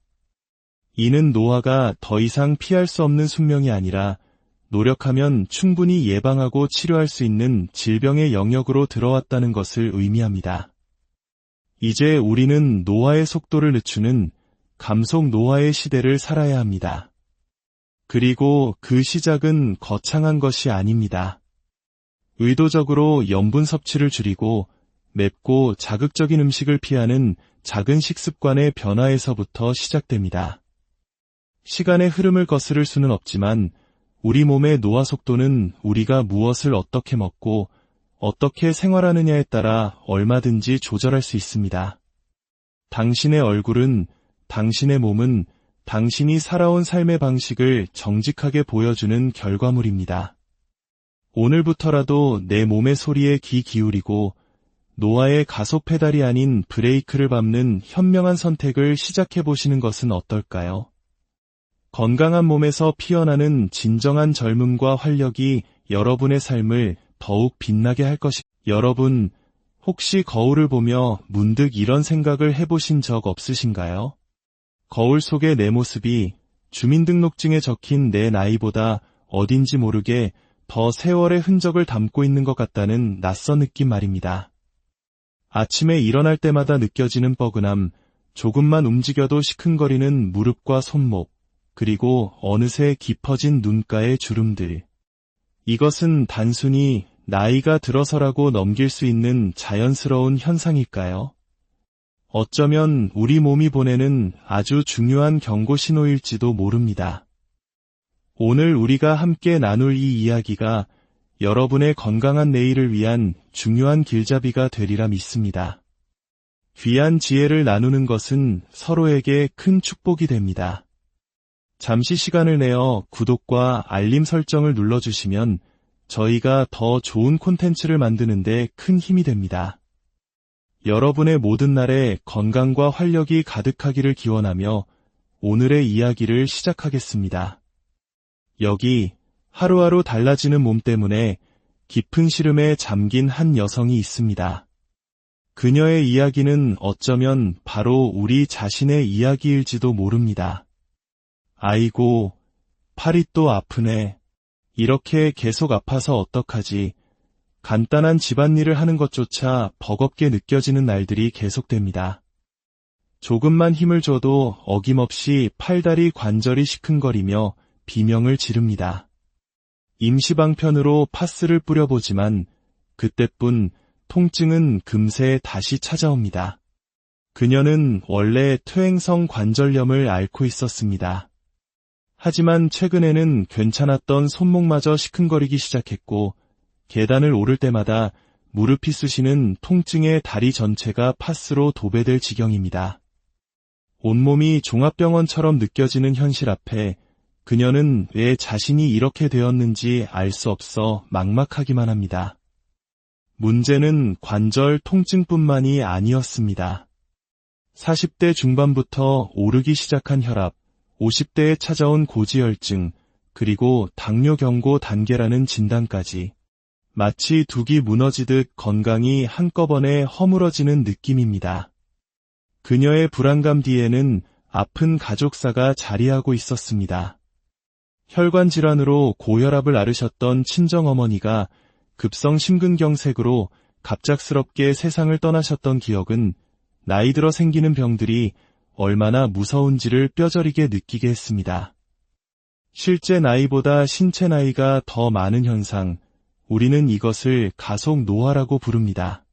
이는 노화가 더 이상 피할 수 없는 숙명이 아니라 노력하면 충분히 예방하고 치료할 수 있는 질병의 영역으로 들어왔다는 것을 의미합니다. 이제 우리는 노화의 속도를 늦추는 감속 노화의 시대를 살아야 합니다. 그리고 그 시작은 거창한 것이 아닙니다. 의도적으로 염분 섭취를 줄이고 맵고 자극적인 음식을 피하는 작은 식습관의 변화에서부터 시작됩니다. 시간의 흐름을 거스를 수는 없지만 우리 몸의 노화 속도는 우리가 무엇을 어떻게 먹고 어떻게 생활하느냐에 따라 얼마든지 조절할 수 있습니다. 당신의 얼굴은, 당신의 몸은 당신이 살아온 삶의 방식을 정직하게 보여주는 결과물입니다. 오늘부터라도 내 몸의 소리에 귀 기울이고 노화의 가속 페달이 아닌 브레이크를 밟는 현명한 선택을 시작해보시는 것은 어떨까요? 건강한 몸에서 피어나는 진정한 젊음과 활력이 여러분의 삶을 더욱 빛나게 할 것입니다. 여러분, 혹시 거울을 보며 문득 이런 생각을 해보신 적 없으신가요? 거울 속의 내 모습이 주민등록증에 적힌 내 나이보다 어딘지 모르게 더 세월의 흔적을 담고 있는 것 같다는 낯선 느낌 말입니다. 아침에 일어날 때마다 느껴지는 뻐근함, 조금만 움직여도 시큰거리는 무릎과 손목, 그리고 어느새 깊어진 눈가의 주름들. 이것은 단순히 나이가 들어서라고 넘길 수 있는 자연스러운 현상일까요? 어쩌면 우리 몸이 보내는 아주 중요한 경고 신호일지도 모릅니다. 오늘 우리가 함께 나눌 이 이야기가 여러분의 건강한 내일을 위한 중요한 길잡이가 되리라 믿습니다. 귀한 지혜를 나누는 것은 서로에게 큰 축복이 됩니다. 잠시 시간을 내어 구독과 알림 설정을 눌러주시면 저희가 더 좋은 콘텐츠를 만드는 데 큰 힘이 됩니다. 여러분의 모든 날에 건강과 활력이 가득하기를 기원하며 오늘의 이야기를 시작하겠습니다. 여기 하루하루 달라지는 몸 때문에 깊은 시름에 잠긴 한 여성이 있습니다. 그녀의 이야기는 어쩌면 바로 우리 자신의 이야기일지도 모릅니다. 아이고, 팔이 또 아프네. 이렇게 계속 아파서 어떡하지? 간단한 집안일을 하는 것조차 버겁게 느껴지는 날들이 계속됩니다. 조금만 힘을 줘도 어김없이 팔다리 관절이 시큰거리며 비명을 지릅니다. 임시방편으로 파스를 뿌려보지만 그때뿐 통증은 금세 다시 찾아옵니다. 그녀는 원래 퇴행성 관절염을 앓고 있었습니다. 하지만 최근에는 괜찮았던 손목마저 시큰거리기 시작했고 계단을 오를 때마다 무릎이 쑤시는 통증에 다리 전체가 파스로 도배될 지경입니다. 온몸이 종합병원처럼 느껴지는 현실 앞에 그녀는 왜 자신이 이렇게 되었는지 알 수 없어 막막하기만 합니다. 문제는 관절 통증뿐만이 아니었습니다. 40대 중반부터 오르기 시작한 혈압, 50대에 찾아온 고지혈증, 그리고 당뇨 경고 단계라는 진단까지 마치 둑이 무너지듯 건강이 한꺼번에 허물어지는 느낌입니다. 그녀의 불안감 뒤에는 아픈 가족사가 자리하고 있었습니다. 혈관 질환으로 고혈압을 앓으셨던 친정어머니가 급성 심근경색으로 갑작스럽게 세상을 떠나셨던 기억은 나이 들어 생기는 병들이 얼마나 무서운지를 뼈저리게 느끼게 했습니다. 실제 나이보다 신체 나이가 더 많은 현상, 우리는 이것을 가속 노화라고 부릅니다.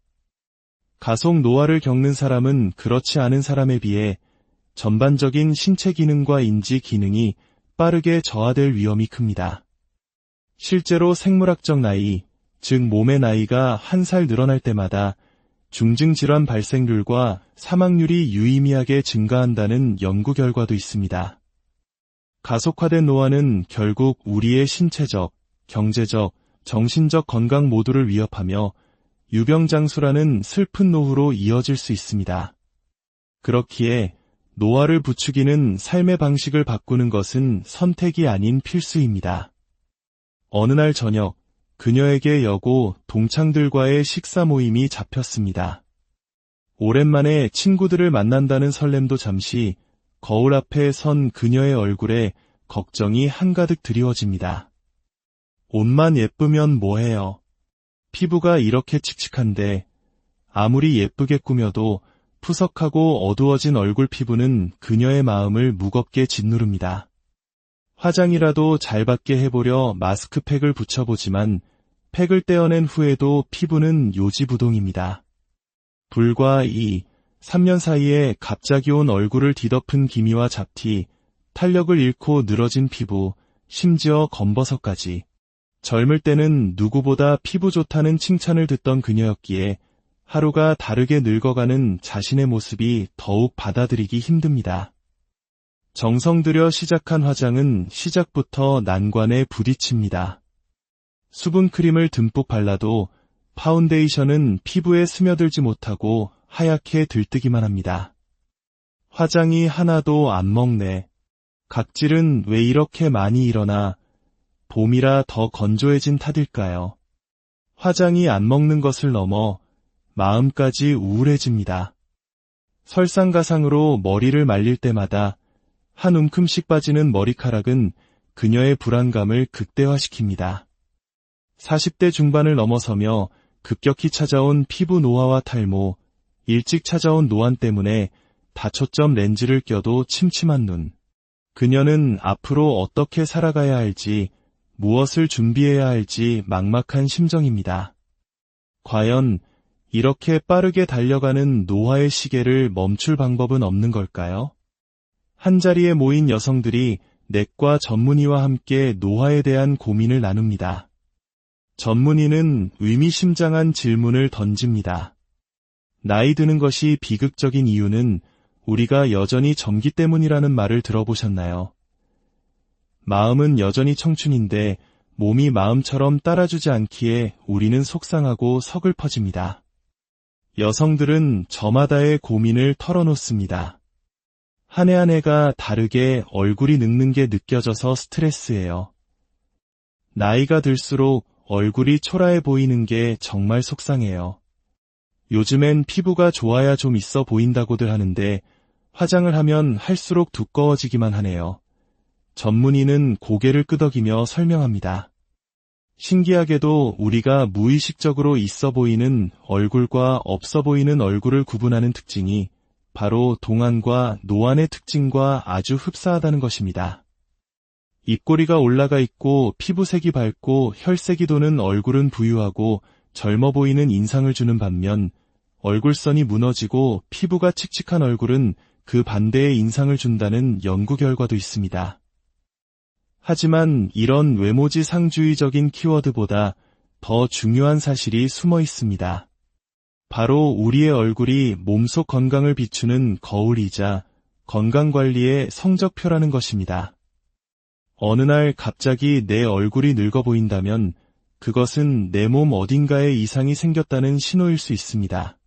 가속 노화를 겪는 사람은 그렇지 않은 사람에 비해 전반적인 신체 기능과 인지 기능이 빠르게 저하될 위험이 큽니다. 실제로 생물학적 나이, 즉 몸의 나이가 한 살 늘어날 때마다 중증질환 발생률과 사망률이 유의미하게 증가한다는 연구 결과도 있습니다. 가속화된 노화는 결국 우리의 신체적, 경제적, 정신적 건강 모두를 위협하며 유병장수라는 슬픈 노후로 이어질 수 있습니다. 그렇기에 노화를 부추기는 삶의 방식을 바꾸는 것은 선택이 아닌 필수입니다. 어느 날 저녁, 그녀에게 여고 동창들과의 식사 모임이 잡혔습니다. 오랜만에 친구들을 만난다는 설렘도 잠시 거울 앞에 선 그녀의 얼굴에 걱정이 한가득 드리워집니다. 옷만 예쁘면 뭐해요. 피부가 이렇게 칙칙한데 아무리 예쁘게 꾸며도 푸석하고 어두워진 얼굴 피부는 그녀의 마음을 무겁게 짓누릅니다. 화장이라도 잘 받게 해보려 마스크팩을 붙여보지만 팩을 떼어낸 후에도 피부는 요지부동입니다. 불과 3년 사이에 갑자기 온 얼굴을 뒤덮은 기미와 잡티, 탄력을 잃고 늘어진 피부, 심지어 검버섯까지. 젊을 때는 누구보다 피부 좋다는 칭찬을 듣던 그녀였기에 하루가 다르게 늙어가는 자신의 모습이 더욱 받아들이기 힘듭니다. 정성 들여 시작한 화장은 시작부터 난관에 부딪힙니다. 수분크림을 듬뿍 발라도 파운데이션은 피부에 스며들지 못하고 하얗게 들뜨기만 합니다. 화장이 하나도 안 먹네. 각질은 왜 이렇게 많이 일어나? 봄이라 더 건조해진 탓일까요? 화장이 안 먹는 것을 넘어 마음까지 우울해집니다. 설상가상으로 머리를 말릴 때마다 한 움큼씩 빠지는 머리카락은 그녀의 불안감을 극대화시킵니다. 40대 중반을 넘어서며 급격히 찾아온 피부 노화와 탈모, 일찍 찾아온 노안 때문에 다초점 렌즈를 껴도 침침한 눈. 그녀는 앞으로 어떻게 살아가야 할지, 무엇을 준비해야 할지 막막한 심정입니다. 과연 이렇게 빠르게 달려가는 노화의 시계를 멈출 방법은 없는 걸까요? 한자리에 모인 여성들이 내과 전문의와 함께 노화에 대한 고민을 나눕니다. 전문의는 의미심장한 질문을 던집니다. 나이 드는 것이 비극적인 이유는 우리가 여전히 젊기 때문이라는 말을 들어보셨나요? 마음은 여전히 청춘인데 몸이 마음처럼 따라주지 않기에 우리는 속상하고 서글퍼집니다. 여성들은 저마다의 고민을 털어놓습니다. 한 해 한 해가 다르게 얼굴이 늙는 게 느껴져서 스트레스예요. 나이가 들수록 얼굴이 초라해 보이는 게 정말 속상해요. 요즘엔 피부가 좋아야 좀 있어 보인다고들 하는데 화장을 하면 할수록 두꺼워지기만 하네요. 전문의는 고개를 끄덕이며 설명합니다. 신기하게도 우리가 무의식적으로 있어 보이는 얼굴과 없어 보이는 얼굴을 구분하는 특징이 바로 동안과 노안의 특징과 아주 흡사하다는 것입니다. 입꼬리가 올라가 있고 피부색이 밝고 혈색이 도는 얼굴은 부유하고 젊어 보이는 인상을 주는 반면 얼굴선이 무너지고 피부가 칙칙한 얼굴은 그 반대의 인상을 준다는 연구 결과도 있습니다. 하지만 이런 외모지상주의적인 키워드보다 더 중요한 사실이 숨어 있습니다. 바로 우리의 얼굴이 몸속 건강을 비추는 거울이자 건강관리의 성적표라는 것입니다. 어느 날 갑자기 내 얼굴이 늙어 보인다면 그것은 내 몸 어딘가에 이상이 생겼다는 신호일 수 있습니다.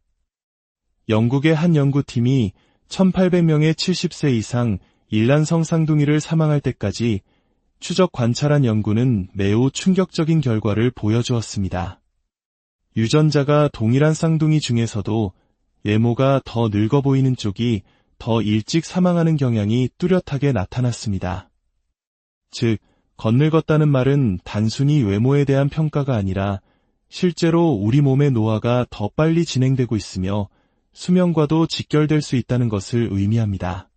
영국의 한 연구팀이 1800명의 70세 이상 일란성 쌍둥이를 사망할 때까지 추적 관찰한 연구는 매우 충격적인 결과를 보여주었습니다. 유전자가 동일한 쌍둥이 중에서도 외모가 더 늙어 보이는 쪽이 더 일찍 사망하는 경향이 뚜렷하게 나타났습니다. 즉, 건늙었다는 말은 단순히 외모에 대한 평가가 아니라 실제로 우리 몸의 노화가 더 빨리 진행되고 있으며 수명과도 직결될 수 있다는 것을 의미합니다.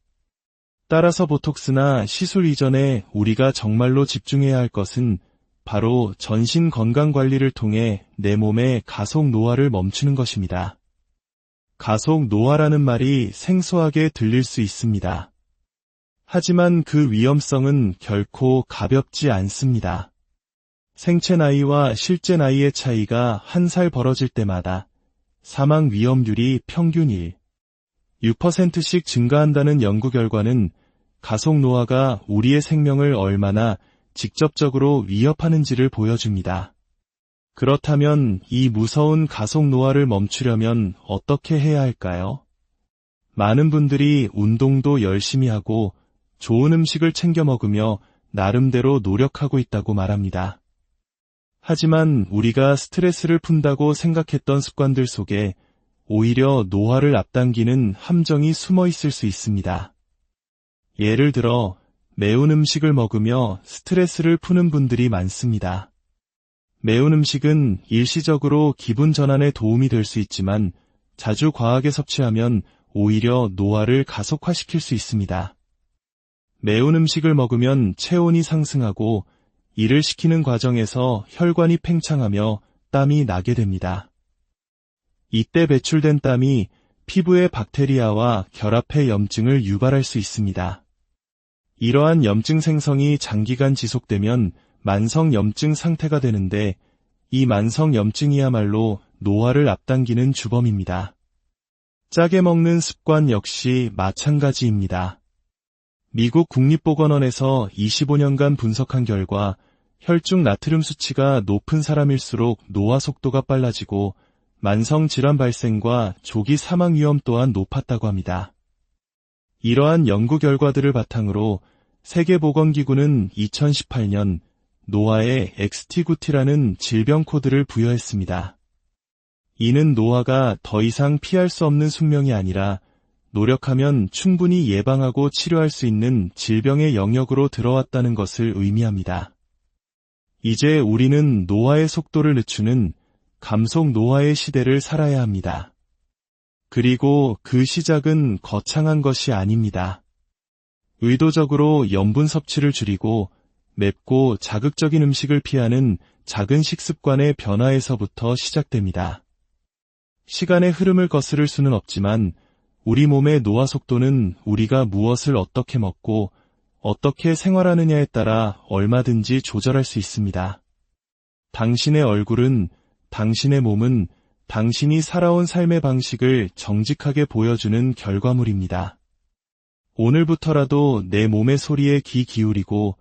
따라서 보톡스나 시술 이전에 우리가 정말로 집중해야 할 것은 바로 전신 건강 관리를 통해 내 몸의 가속 노화를 멈추는 것입니다. 가속 노화라는 말이 생소하게 들릴 수 있습니다. 하지만 그 위험성은 결코 가볍지 않습니다. 생체 나이와 실제 나이의 차이가 한 살 벌어질 때마다 사망 위험률이 평균 6%씩 증가한다는 연구 결과는 가속 노화가 우리의 생명을 얼마나 직접적으로 위협하는지를 보여줍니다. 그렇다면 이 무서운 가속 노화를 멈추려면 어떻게 해야 할까요? 많은 분들이 운동도 열심히 하고 좋은 음식을 챙겨 먹으며 나름대로 노력하고 있다고 말합니다. 하지만 우리가 스트레스를 푼다고 생각했던 습관들 속에 오히려 노화를 앞당기는 함정이 숨어 있을 수 있습니다. 예를 들어 매운 음식을 먹으며 스트레스를 푸는 분들이 많습니다. 매운 음식은 일시적으로 기분 전환에 도움이 될 수 있지만 자주 과하게 섭취하면 오히려 노화를 가속화시킬 수 있습니다. 매운 음식을 먹으면 체온이 상승하고 이를 식히는 과정에서 혈관이 팽창하며 땀이 나게 됩니다. 이때 배출된 땀이 피부의 박테리아와 결합해 염증을 유발할 수 있습니다. 이러한 염증 생성이 장기간 지속되면 만성 염증 상태가 되는데 이 만성 염증이야말로 노화를 앞당기는 주범입니다. 짜게 먹는 습관 역시 마찬가지입니다. 미국 국립보건원에서 25년간 분석한 결과 혈중 나트륨 수치가 높은 사람일수록 노화 속도가 빨라지고 만성 질환 발생과 조기 사망 위험 또한 높았다고 합니다. 이러한 연구 결과들을 바탕으로 세계보건기구는 2018년 노화에 XT9T라는 질병 코드를 부여했습니다. 이는 노화가 더 이상 피할 수 없는 숙명이 아니라 노력하면 충분히 예방하고 치료할 수 있는 질병의 영역으로 들어왔다는 것을 의미합니다. 이제 우리는 노화의 속도를 늦추는 감속 노화의 시대를 살아야 합니다. 그리고 그 시작은 거창한 것이 아닙니다. 의도적으로 염분 섭취를 줄이고 맵고 자극적인 음식을 피하는 작은 식습관의 변화에서부터 시작됩니다. 시간의 흐름을 거스를 수는 없지만 우리 몸의 노화 속도는 우리가 무엇을 어떻게 먹고 어떻게 생활하느냐에 따라 얼마든지 조절할 수 있습니다. 당신의 얼굴은, 당신의 몸은 당신이 살아온 삶의 방식을 정직하게 보여주는 결과물입니다. 오늘부터라도 내 몸의 소리에 귀 기울이고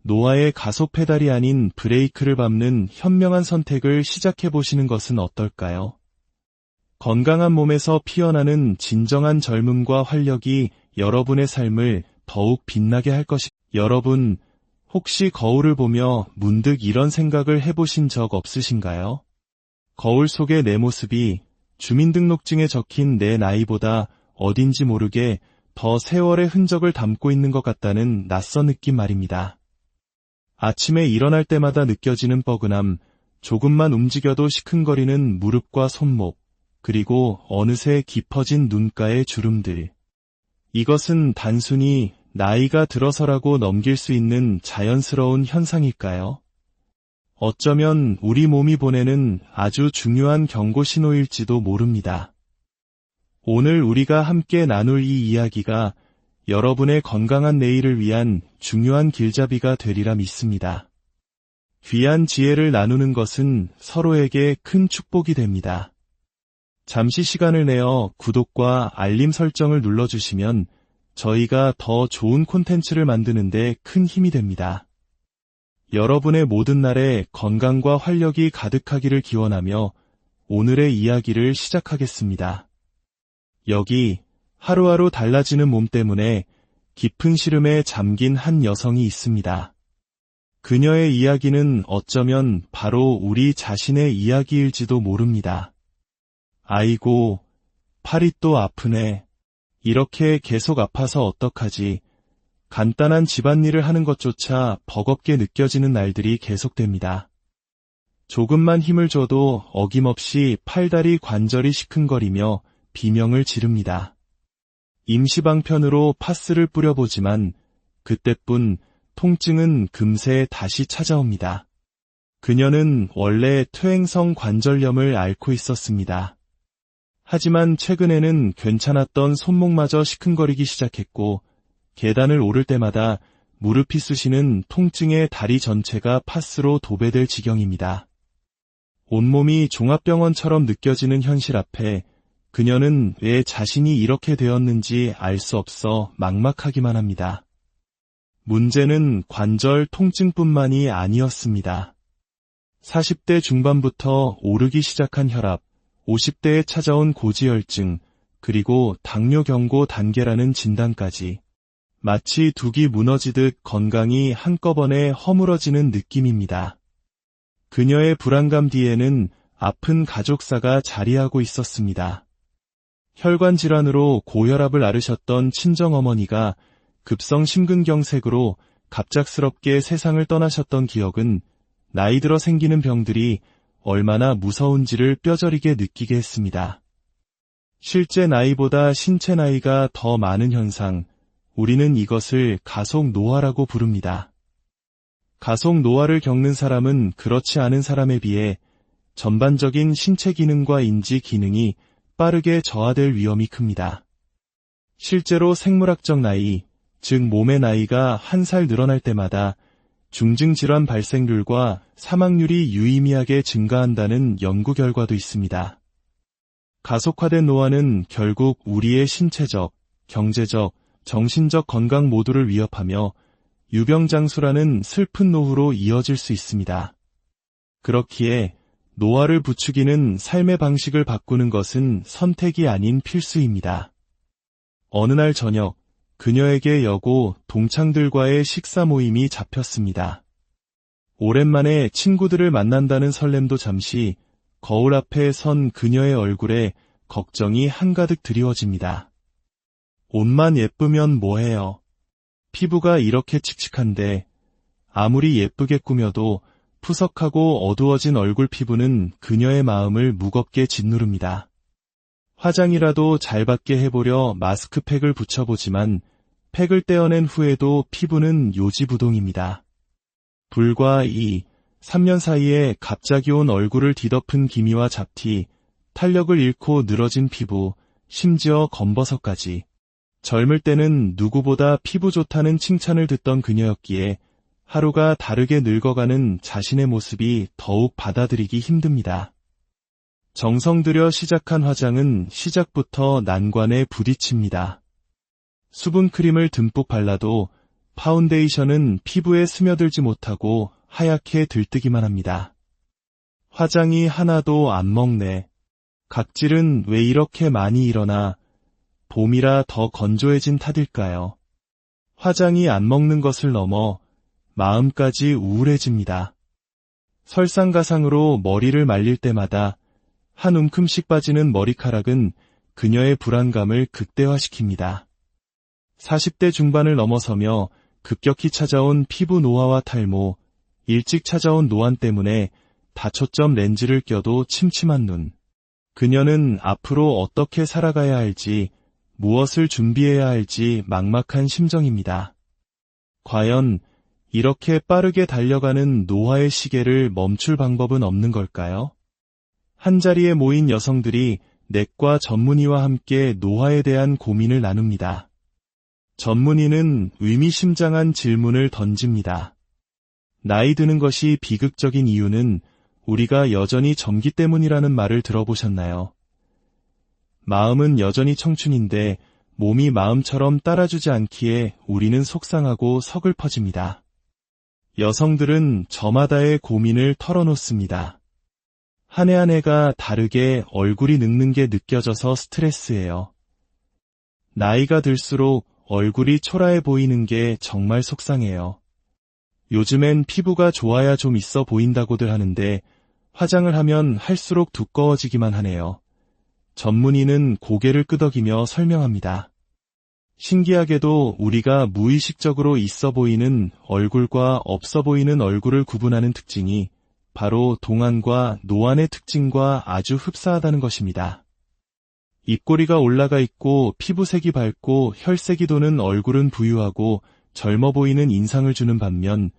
노화의 가속 페달이 아닌 브레이크를 밟는 현명한 선택을 시작해보시는 것은 어떨까요? 건강한 몸에서 피어나는 진정한 젊음과 활력이 여러분의 삶을 더욱 빛나게 할 것입니다. 여러분, 혹시 거울을 보며 문득 이런 생각을 해보신 적 없으신가요? 거울 속의 내 모습이 주민등록증에 적힌 내 나이보다 어딘지 모르게 더 세월의 흔적을 담고 있는 것 같다는 낯선 느낌 말입니다. 아침에 일어날 때마다 느껴지는 뻐근함, 조금만 움직여도 시큰거리는 무릎과 손목, 그리고 어느새 깊어진 눈가의 주름들. 이것은 단순히 나이가 들어서라고 넘길 수 있는 자연스러운 현상일까요? 어쩌면 우리 몸이 보내는 아주 중요한 경고 신호일지도 모릅니다. 오늘 우리가 함께 나눌 이 이야기가 여러분의 건강한 내일을 위한 중요한 길잡이가 되리라 믿습니다. 귀한 지혜를 나누는 것은 서로에게 큰 축복이 됩니다. 잠시 시간을 내어 구독과 알림 설정을 눌러주시면 저희가 더 좋은 콘텐츠를 만드는 데 큰 힘이 됩니다. 여러분의 모든 날에 건강과 활력이 가득하기를 기원하며 오늘의 이야기를 시작하겠습니다. 여기 하루하루 달라지는 몸 때문에 깊은 시름에 잠긴 한 여성이 있습니다. 그녀의 이야기는 어쩌면 바로 우리 자신의 이야기일지도 모릅니다. 아이고, 팔이 또 아프네. 이렇게 계속 아파서 어떡하지? 간단한 집안일을 하는 것조차 버겁게 느껴지는 날들이 계속됩니다. 조금만 힘을 줘도 어김없이 팔다리 관절이 시큰거리며 비명을 지릅니다. 임시방편으로 파스를 뿌려보지만 그때뿐 통증은 금세 다시 찾아옵니다. 그녀는 원래 퇴행성 관절염을 앓고 있었습니다. 하지만 최근에는 괜찮았던 손목마저 시큰거리기 시작했고 계단을 오를 때마다 무릎이 쑤시는 통증에 다리 전체가 파스로 도배될 지경입니다. 온몸이 종합병원처럼 느껴지는 현실 앞에 그녀는 왜 자신이 이렇게 되었는지 알 수 없어 막막하기만 합니다. 문제는 관절 통증뿐만이 아니었습니다. 40대 중반부터 오르기 시작한 혈압, 50대에 찾아온 고지혈증, 그리고 당뇨 경고 단계라는 진단까지 마치 둑이 무너지듯 건강이 한꺼번에 허물어지는 느낌입니다. 그녀의 불안감 뒤에는 아픈 가족사가 자리하고 있었습니다. 혈관 질환으로 고혈압을 앓으셨던 친정어머니가 급성 심근경색으로 갑작스럽게 세상을 떠나셨던 기억은 나이 들어 생기는 병들이 얼마나 무서운지를 뼈저리게 느끼게 했습니다. 실제 나이보다 신체 나이가 더 많은 현상, 우리는 이것을 가속 노화라고 부릅니다. 가속 노화를 겪는 사람은 그렇지 않은 사람에 비해 전반적인 신체 기능과 인지 기능이 빠르게 저하될 위험이 큽니다. 실제로 생물학적 나이, 즉 몸의 나이가 한 살 늘어날 때마다 중증질환 발생률과 사망률이 유의미하게 증가한다는 연구 결과도 있습니다. 가속화된 노화는 결국 우리의 신체적, 경제적, 정신적 건강 모두를 위협하며 유병장수라는 슬픈 노후로 이어질 수 있습니다. 그렇기에 노화를 부추기는 삶의 방식을 바꾸는 것은 선택이 아닌 필수입니다. 어느 날 저녁, 그녀에게 여고 동창들과의 식사 모임이 잡혔습니다. 오랜만에 친구들을 만난다는 설렘도 잠시 거울 앞에 선 그녀의 얼굴에 걱정이 한가득 드리워집니다. 옷만 예쁘면 뭐해요? 피부가 이렇게 칙칙한데 아무리 예쁘게 꾸며도 푸석하고 어두워진 얼굴 피부는 그녀의 마음을 무겁게 짓누릅니다. 화장이라도 잘 받게 해보려 마스크팩을 붙여보지만 팩을 떼어낸 후에도 피부는 요지부동입니다. 불과 3년 사이에 갑자기 온 얼굴을 뒤덮은 기미와 잡티, 탄력을 잃고 늘어진 피부, 심지어 검버섯까지. 젊을 때는 누구보다 피부 좋다는 칭찬을 듣던 그녀였기에 하루가 다르게 늙어가는 자신의 모습이 더욱 받아들이기 힘듭니다. 정성 들여 시작한 화장은 시작부터 난관에 부딪힙니다. 수분크림을 듬뿍 발라도 파운데이션은 피부에 스며들지 못하고 하얗게 들뜨기만 합니다. 화장이 하나도 안 먹네. 각질은 왜 이렇게 많이 일어나? 봄이라 더 건조해진 탓일까요? 화장이 안 먹는 것을 넘어 마음까지 우울해집니다. 설상가상으로 머리를 말릴 때마다 한 움큼씩 빠지는 머리카락은 그녀의 불안감을 극대화시킵니다. 40대 중반을 넘어서며 급격히 찾아온 피부 노화와 탈모, 일찍 찾아온 노안 때문에 다초점 렌즈를 껴도 침침한 눈. 그녀는 앞으로 어떻게 살아가야 할지, 무엇을 준비해야 할지 막막한 심정입니다. 과연 이렇게 빠르게 달려가는 노화의 시계를 멈출 방법은 없는 걸까요? 한자리에 모인 여성들이 내과 전문의와 함께 노화에 대한 고민을 나눕니다. 전문의는 의미심장한 질문을 던집니다. 나이 드는 것이 비극적인 이유는 우리가 여전히 젊기 때문이라는 말을 들어보셨나요? 마음은 여전히 청춘인데 몸이 마음처럼 따라주지 않기에 우리는 속상하고 서글퍼집니다. 여성들은 저마다의 고민을 털어놓습니다. 한 해 한 해가 다르게 얼굴이 늙는 게 느껴져서 스트레스예요. 나이가 들수록 얼굴이 초라해 보이는 게 정말 속상해요. 요즘엔 피부가 좋아야 좀 있어 보인다고들 하는데 화장을 하면 할수록 두꺼워지기만 하네요. 전문의는 고개를 끄덕이며 설명합니다. 신기하게도 우리가 무의식적으로 있어 보이는 얼굴과 없어 보이는 얼굴을 구분하는 특징이 바로 동안과 노안의 특징과 아주 흡사하다는 것입니다. 입꼬리가 올라가 있고 피부색이 밝고 혈색이 도는 얼굴은 부유하고 젊어 보이는 인상을 주는 반면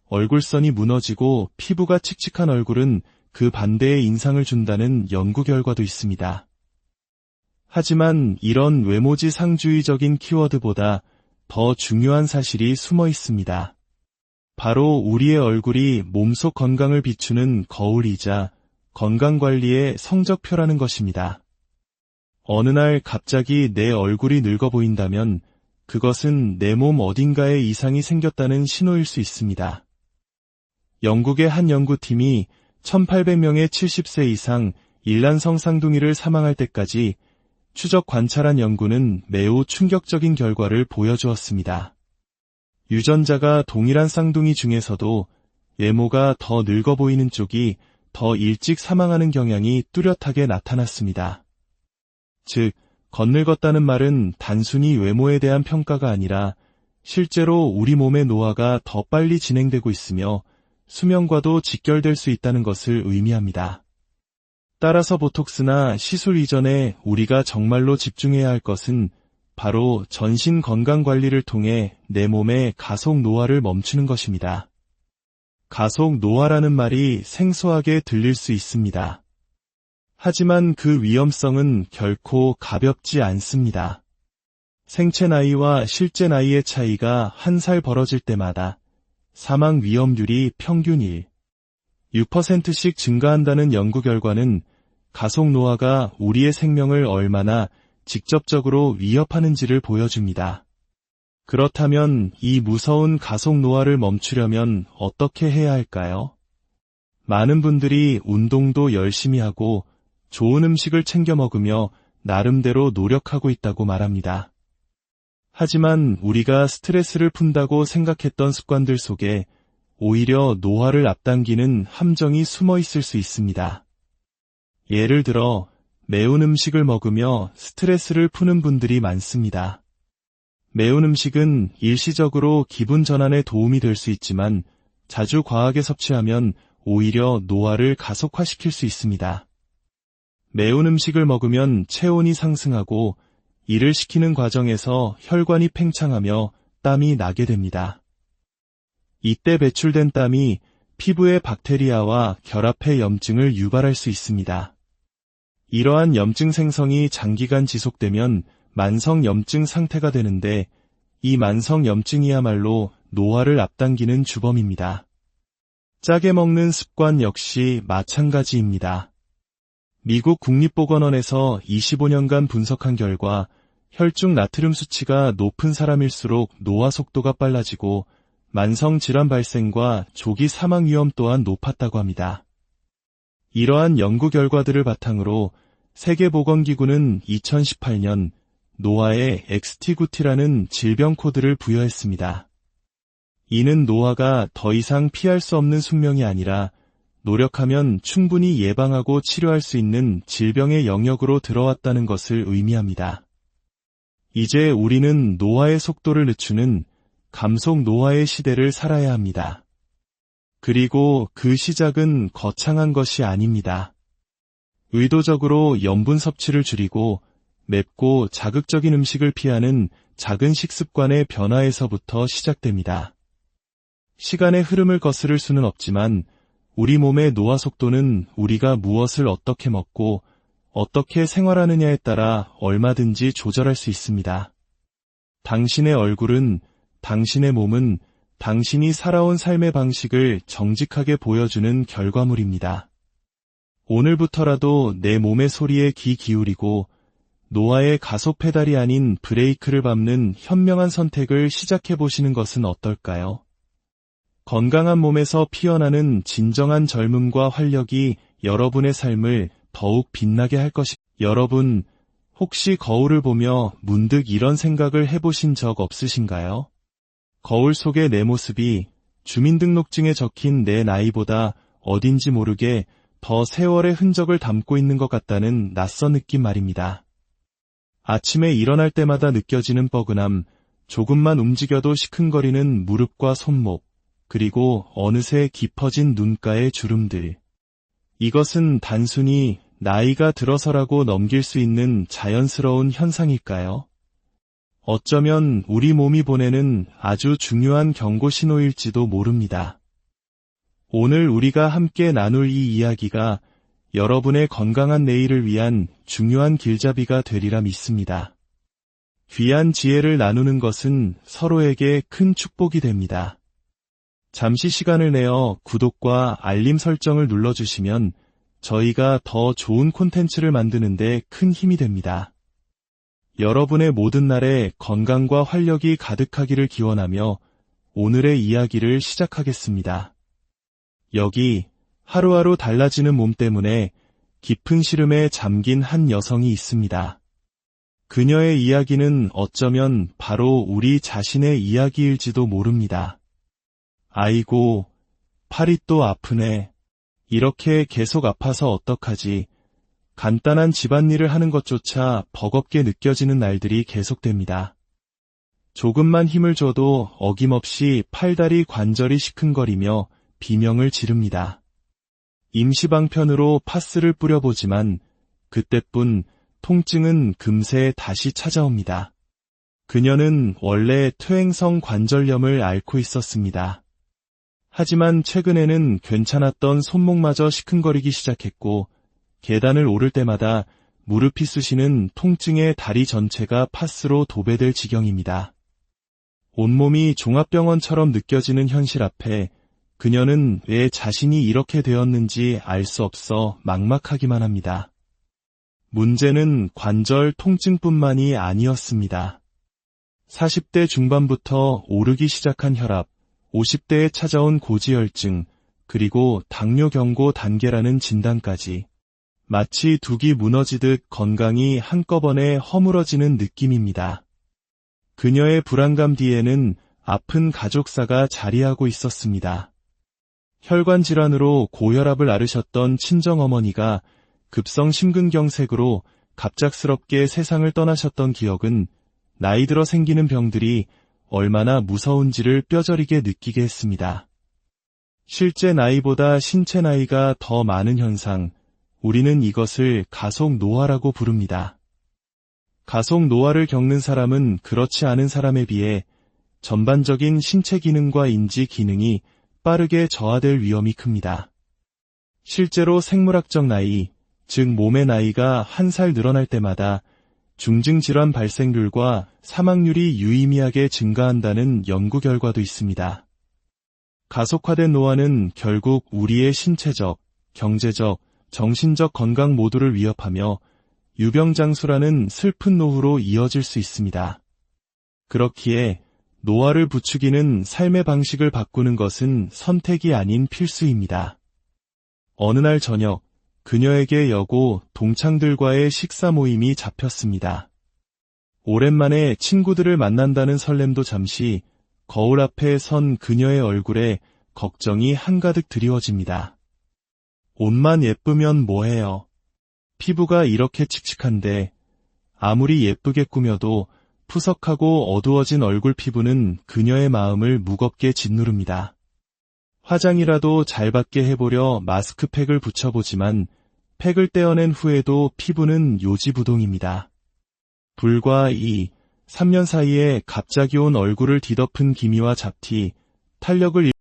얼굴선이 무너지고 피부가 칙칙한 얼굴은 그 반대의 인상을 준다는 연구 결과도 있습니다. 하지만 이런 외모지상주의적인 키워드보다 더 중요한 사실이 숨어 있습니다. 바로 우리의 얼굴이 몸속 건강을 비추는 거울이자 건강관리의 성적표라는 것입니다. 어느 날 갑자기 내 얼굴이 늙어 보인다면 그것은 내 몸 어딘가에 이상이 생겼다는 신호일 수 있습니다. 영국의 한 연구팀이 1800명의 70세 이상 일란성 쌍둥이를 사망할 때까지 추적 관찰한 연구는 매우 충격적인 결과를 보여주었습니다. 유전자가 동일한 쌍둥이 중에서도 외모가 더 늙어 보이는 쪽이 더 일찍 사망하는 경향이 뚜렷하게 나타났습니다. 즉, 겉늙었다는 말은 단순히 외모에 대한 평가가 아니라 실제로 우리 몸의 노화가 더 빨리 진행되고 있으며 수명과도 직결될 수 있다는 것을 의미합니다. 따라서 보톡스나 시술 이전에 우리가 정말로 집중해야 할 것은 바로 전신 건강 관리를 통해 내 몸의 가속 노화를 멈추는 것입니다. 가속 노화라는 말이 생소하게 들릴 수 있습니다. 하지만 그 위험성은 결코 가볍지 않습니다. 생체 나이와 실제 나이의 차이가 한 살 벌어질 때마다 사망 위험률이 평균 6%씩 증가한다는 연구 결과는 가속 노화가 우리의 생명을 얼마나 직접적으로 위협하는지를 보여줍니다. 그렇다면 이 무서운 가속 노화를 멈추려면 어떻게 해야 할까요? 많은 분들이 운동도 열심히 하고 좋은 음식을 챙겨 먹으며 나름대로 노력하고 있다고 말합니다. 하지만 우리가 스트레스를 푼다고 생각했던 습관들 속에 오히려 노화를 앞당기는 함정이 숨어 있을 수 있습니다. 예를 들어 매운 음식을 먹으며 스트레스를 푸는 분들이 많습니다. 매운 음식은 일시적으로 기분 전환에 도움이 될 수 있지만 자주 과하게 섭취하면 오히려 노화를 가속화시킬 수 있습니다. 매운 음식을 먹으면 체온이 상승하고 이를 식히는 과정에서 혈관이 팽창하며 땀이 나게 됩니다. 이때 배출된 땀이 피부의 박테리아와 결합해 염증을 유발할 수 있습니다. 이러한 염증 생성이 장기간 지속되면 만성 염증 상태가 되는데 이 만성 염증이야말로 노화를 앞당기는 주범입니다. 짜게 먹는 습관 역시 마찬가지입니다. 미국 국립보건원에서 25년간 분석한 결과 혈중 나트륨 수치가 높은 사람일수록 노화 속도가 빨라지고 만성 질환 발생과 조기 사망 위험 또한 높았다고 합니다. 이러한 연구 결과들을 바탕으로 세계보건기구는 2018년 노화에 XT9T라는 질병 코드를 부여했습니다. 이는 노화가 더 이상 피할 수 없는 숙명이 아니라 노력하면 충분히 예방하고 치료할 수 있는 질병의 영역으로 들어왔다는 것을 의미합니다. 이제 우리는 노화의 속도를 늦추는 감속 노화의 시대를 살아야 합니다. 그리고 그 시작은 거창한 것이 아닙니다. 의도적으로 염분 섭취를 줄이고 맵고 자극적인 음식을 피하는 작은 식습관의 변화에서부터 시작됩니다. 시간의 흐름을 거스를 수는 없지만 우리 몸의 노화 속도는 우리가 무엇을 어떻게 먹고 어떻게 생활하느냐에 따라 얼마든지 조절할 수 있습니다. 당신의 얼굴은, 당신의 몸은 당신이 살아온 삶의 방식을 정직하게 보여주는 결과물입니다. 오늘부터라도 내 몸의 소리에 귀 기울이고 노화의 가속 페달이 아닌 브레이크를 밟는 현명한 선택을 시작해보시는 것은 어떨까요? 건강한 몸에서 피어나는 진정한 젊음과 활력이 여러분의 삶을 더욱 빛나게 할 것입니다. 여러분, 혹시 거울을 보며 문득 이런 생각을 해보신 적 없으신가요? 거울 속의 내 모습이 주민등록증에 적힌 내 나이보다 어딘지 모르게 더 세월의 흔적을 담고 있는 것 같다는 낯선 느낌 말입니다. 아침에 일어날 때마다 느껴지는 뻐근함, 조금만 움직여도 시큰거리는 무릎과 손목, 그리고 어느새 깊어진 눈가의 주름들. 이것은 단순히 나이가 들어서라고 넘길 수 있는 자연스러운 현상일까요? 어쩌면 우리 몸이 보내는 아주 중요한 경고 신호일지도 모릅니다. 오늘 우리가 함께 나눌 이 이야기가 여러분의 건강한 내일을 위한 중요한 길잡이가 되리라 믿습니다. 귀한 지혜를 나누는 것은 서로에게 큰 축복이 됩니다. 잠시 시간을 내어 구독과 알림 설정을 눌러주시면 저희가 더 좋은 콘텐츠를 만드는 데 큰 힘이 됩니다. 여러분의 모든 날에 건강과 활력이 가득하기를 기원하며 오늘의 이야기를 시작하겠습니다. 여기 하루하루 달라지는 몸 때문에 깊은 시름에 잠긴 한 여성이 있습니다. 그녀의 이야기는 어쩌면 바로 우리 자신의 이야기일지도 모릅니다. 아이고, 팔이 또 아프네. 이렇게 계속 아파서 어떡하지? 간단한 집안일을 하는 것조차 버겁게 느껴지는 날들이 계속됩니다. 조금만 힘을 줘도 어김없이 팔다리 관절이 시큰거리며 비명을 지릅니다. 임시방편으로 파스를 뿌려보지만 그때뿐 통증은 금세 다시 찾아옵니다. 그녀는 원래 퇴행성 관절염을 앓고 있었습니다. 하지만 최근에는 괜찮았던 손목마저 시큰거리기 시작했고 계단을 오를 때마다 무릎이 쑤시는 통증에 다리 전체가 파스로 도배될 지경입니다. 온몸이 종합병원처럼 느껴지는 현실 앞에 그녀는 왜 자신이 이렇게 되었는지 알 수 없어 막막하기만 합니다. 문제는 관절 통증뿐만이 아니었습니다. 40대 중반부터 오르기 시작한 혈압, 50대에 찾아온 고지혈증, 그리고 당뇨 경고 단계라는 진단까지 마치 둑이 무너지듯 건강이 한꺼번에 허물어지는 느낌입니다. 그녀의 불안감 뒤에는 아픈 가족사가 자리하고 있었습니다. 혈관 질환으로 고혈압을 앓으셨던 친정어머니가 급성 심근경색으로 갑작스럽게 세상을 떠나셨던 기억은 나이 들어 생기는 병들이 얼마나 무서운지를 뼈저리게 느끼게 했습니다. 실제 나이보다 신체 나이가 더 많은 현상, 우리는 이것을 가속 노화라고 부릅니다. 가속 노화를 겪는 사람은 그렇지 않은 사람에 비해 전반적인 신체 기능과 인지 기능이 빠르게 저하될 위험이 큽니다. 실제로 생물학적 나이, 즉 몸의 나이가 한 살 늘어날 때마다 중증질환 발생률과 사망률이 유의미하게 증가한다는 연구 결과도 있습니다. 가속화된 노화는 결국 우리의 신체적, 경제적, 정신적 건강 모두를 위협하며 유병장수라는 슬픈 노후로 이어질 수 있습니다. 그렇기에 노화를 부추기는 삶의 방식을 바꾸는 것은 선택이 아닌 필수입니다. 어느 날 저녁, 그녀에게 여고 동창들과의 식사 모임이 잡혔습니다. 오랜만에 친구들을 만난다는 설렘도 잠시 거울 앞에 선 그녀의 얼굴에 걱정이 한가득 드리워집니다. 옷만 예쁘면 뭐해요? 피부가 이렇게 칙칙한데 아무리 예쁘게 꾸며도 푸석하고 어두워진 얼굴 피부는 그녀의 마음을 무겁게 짓누릅니다. 화장이라도 잘 받게 해보려 마스크팩을 붙여보지만 팩을 떼어낸 후에도 피부는 요지부동입니다. 불과 3년 사이에 갑자기 온 얼굴을 뒤덮은 기미와 잡티, 탄력을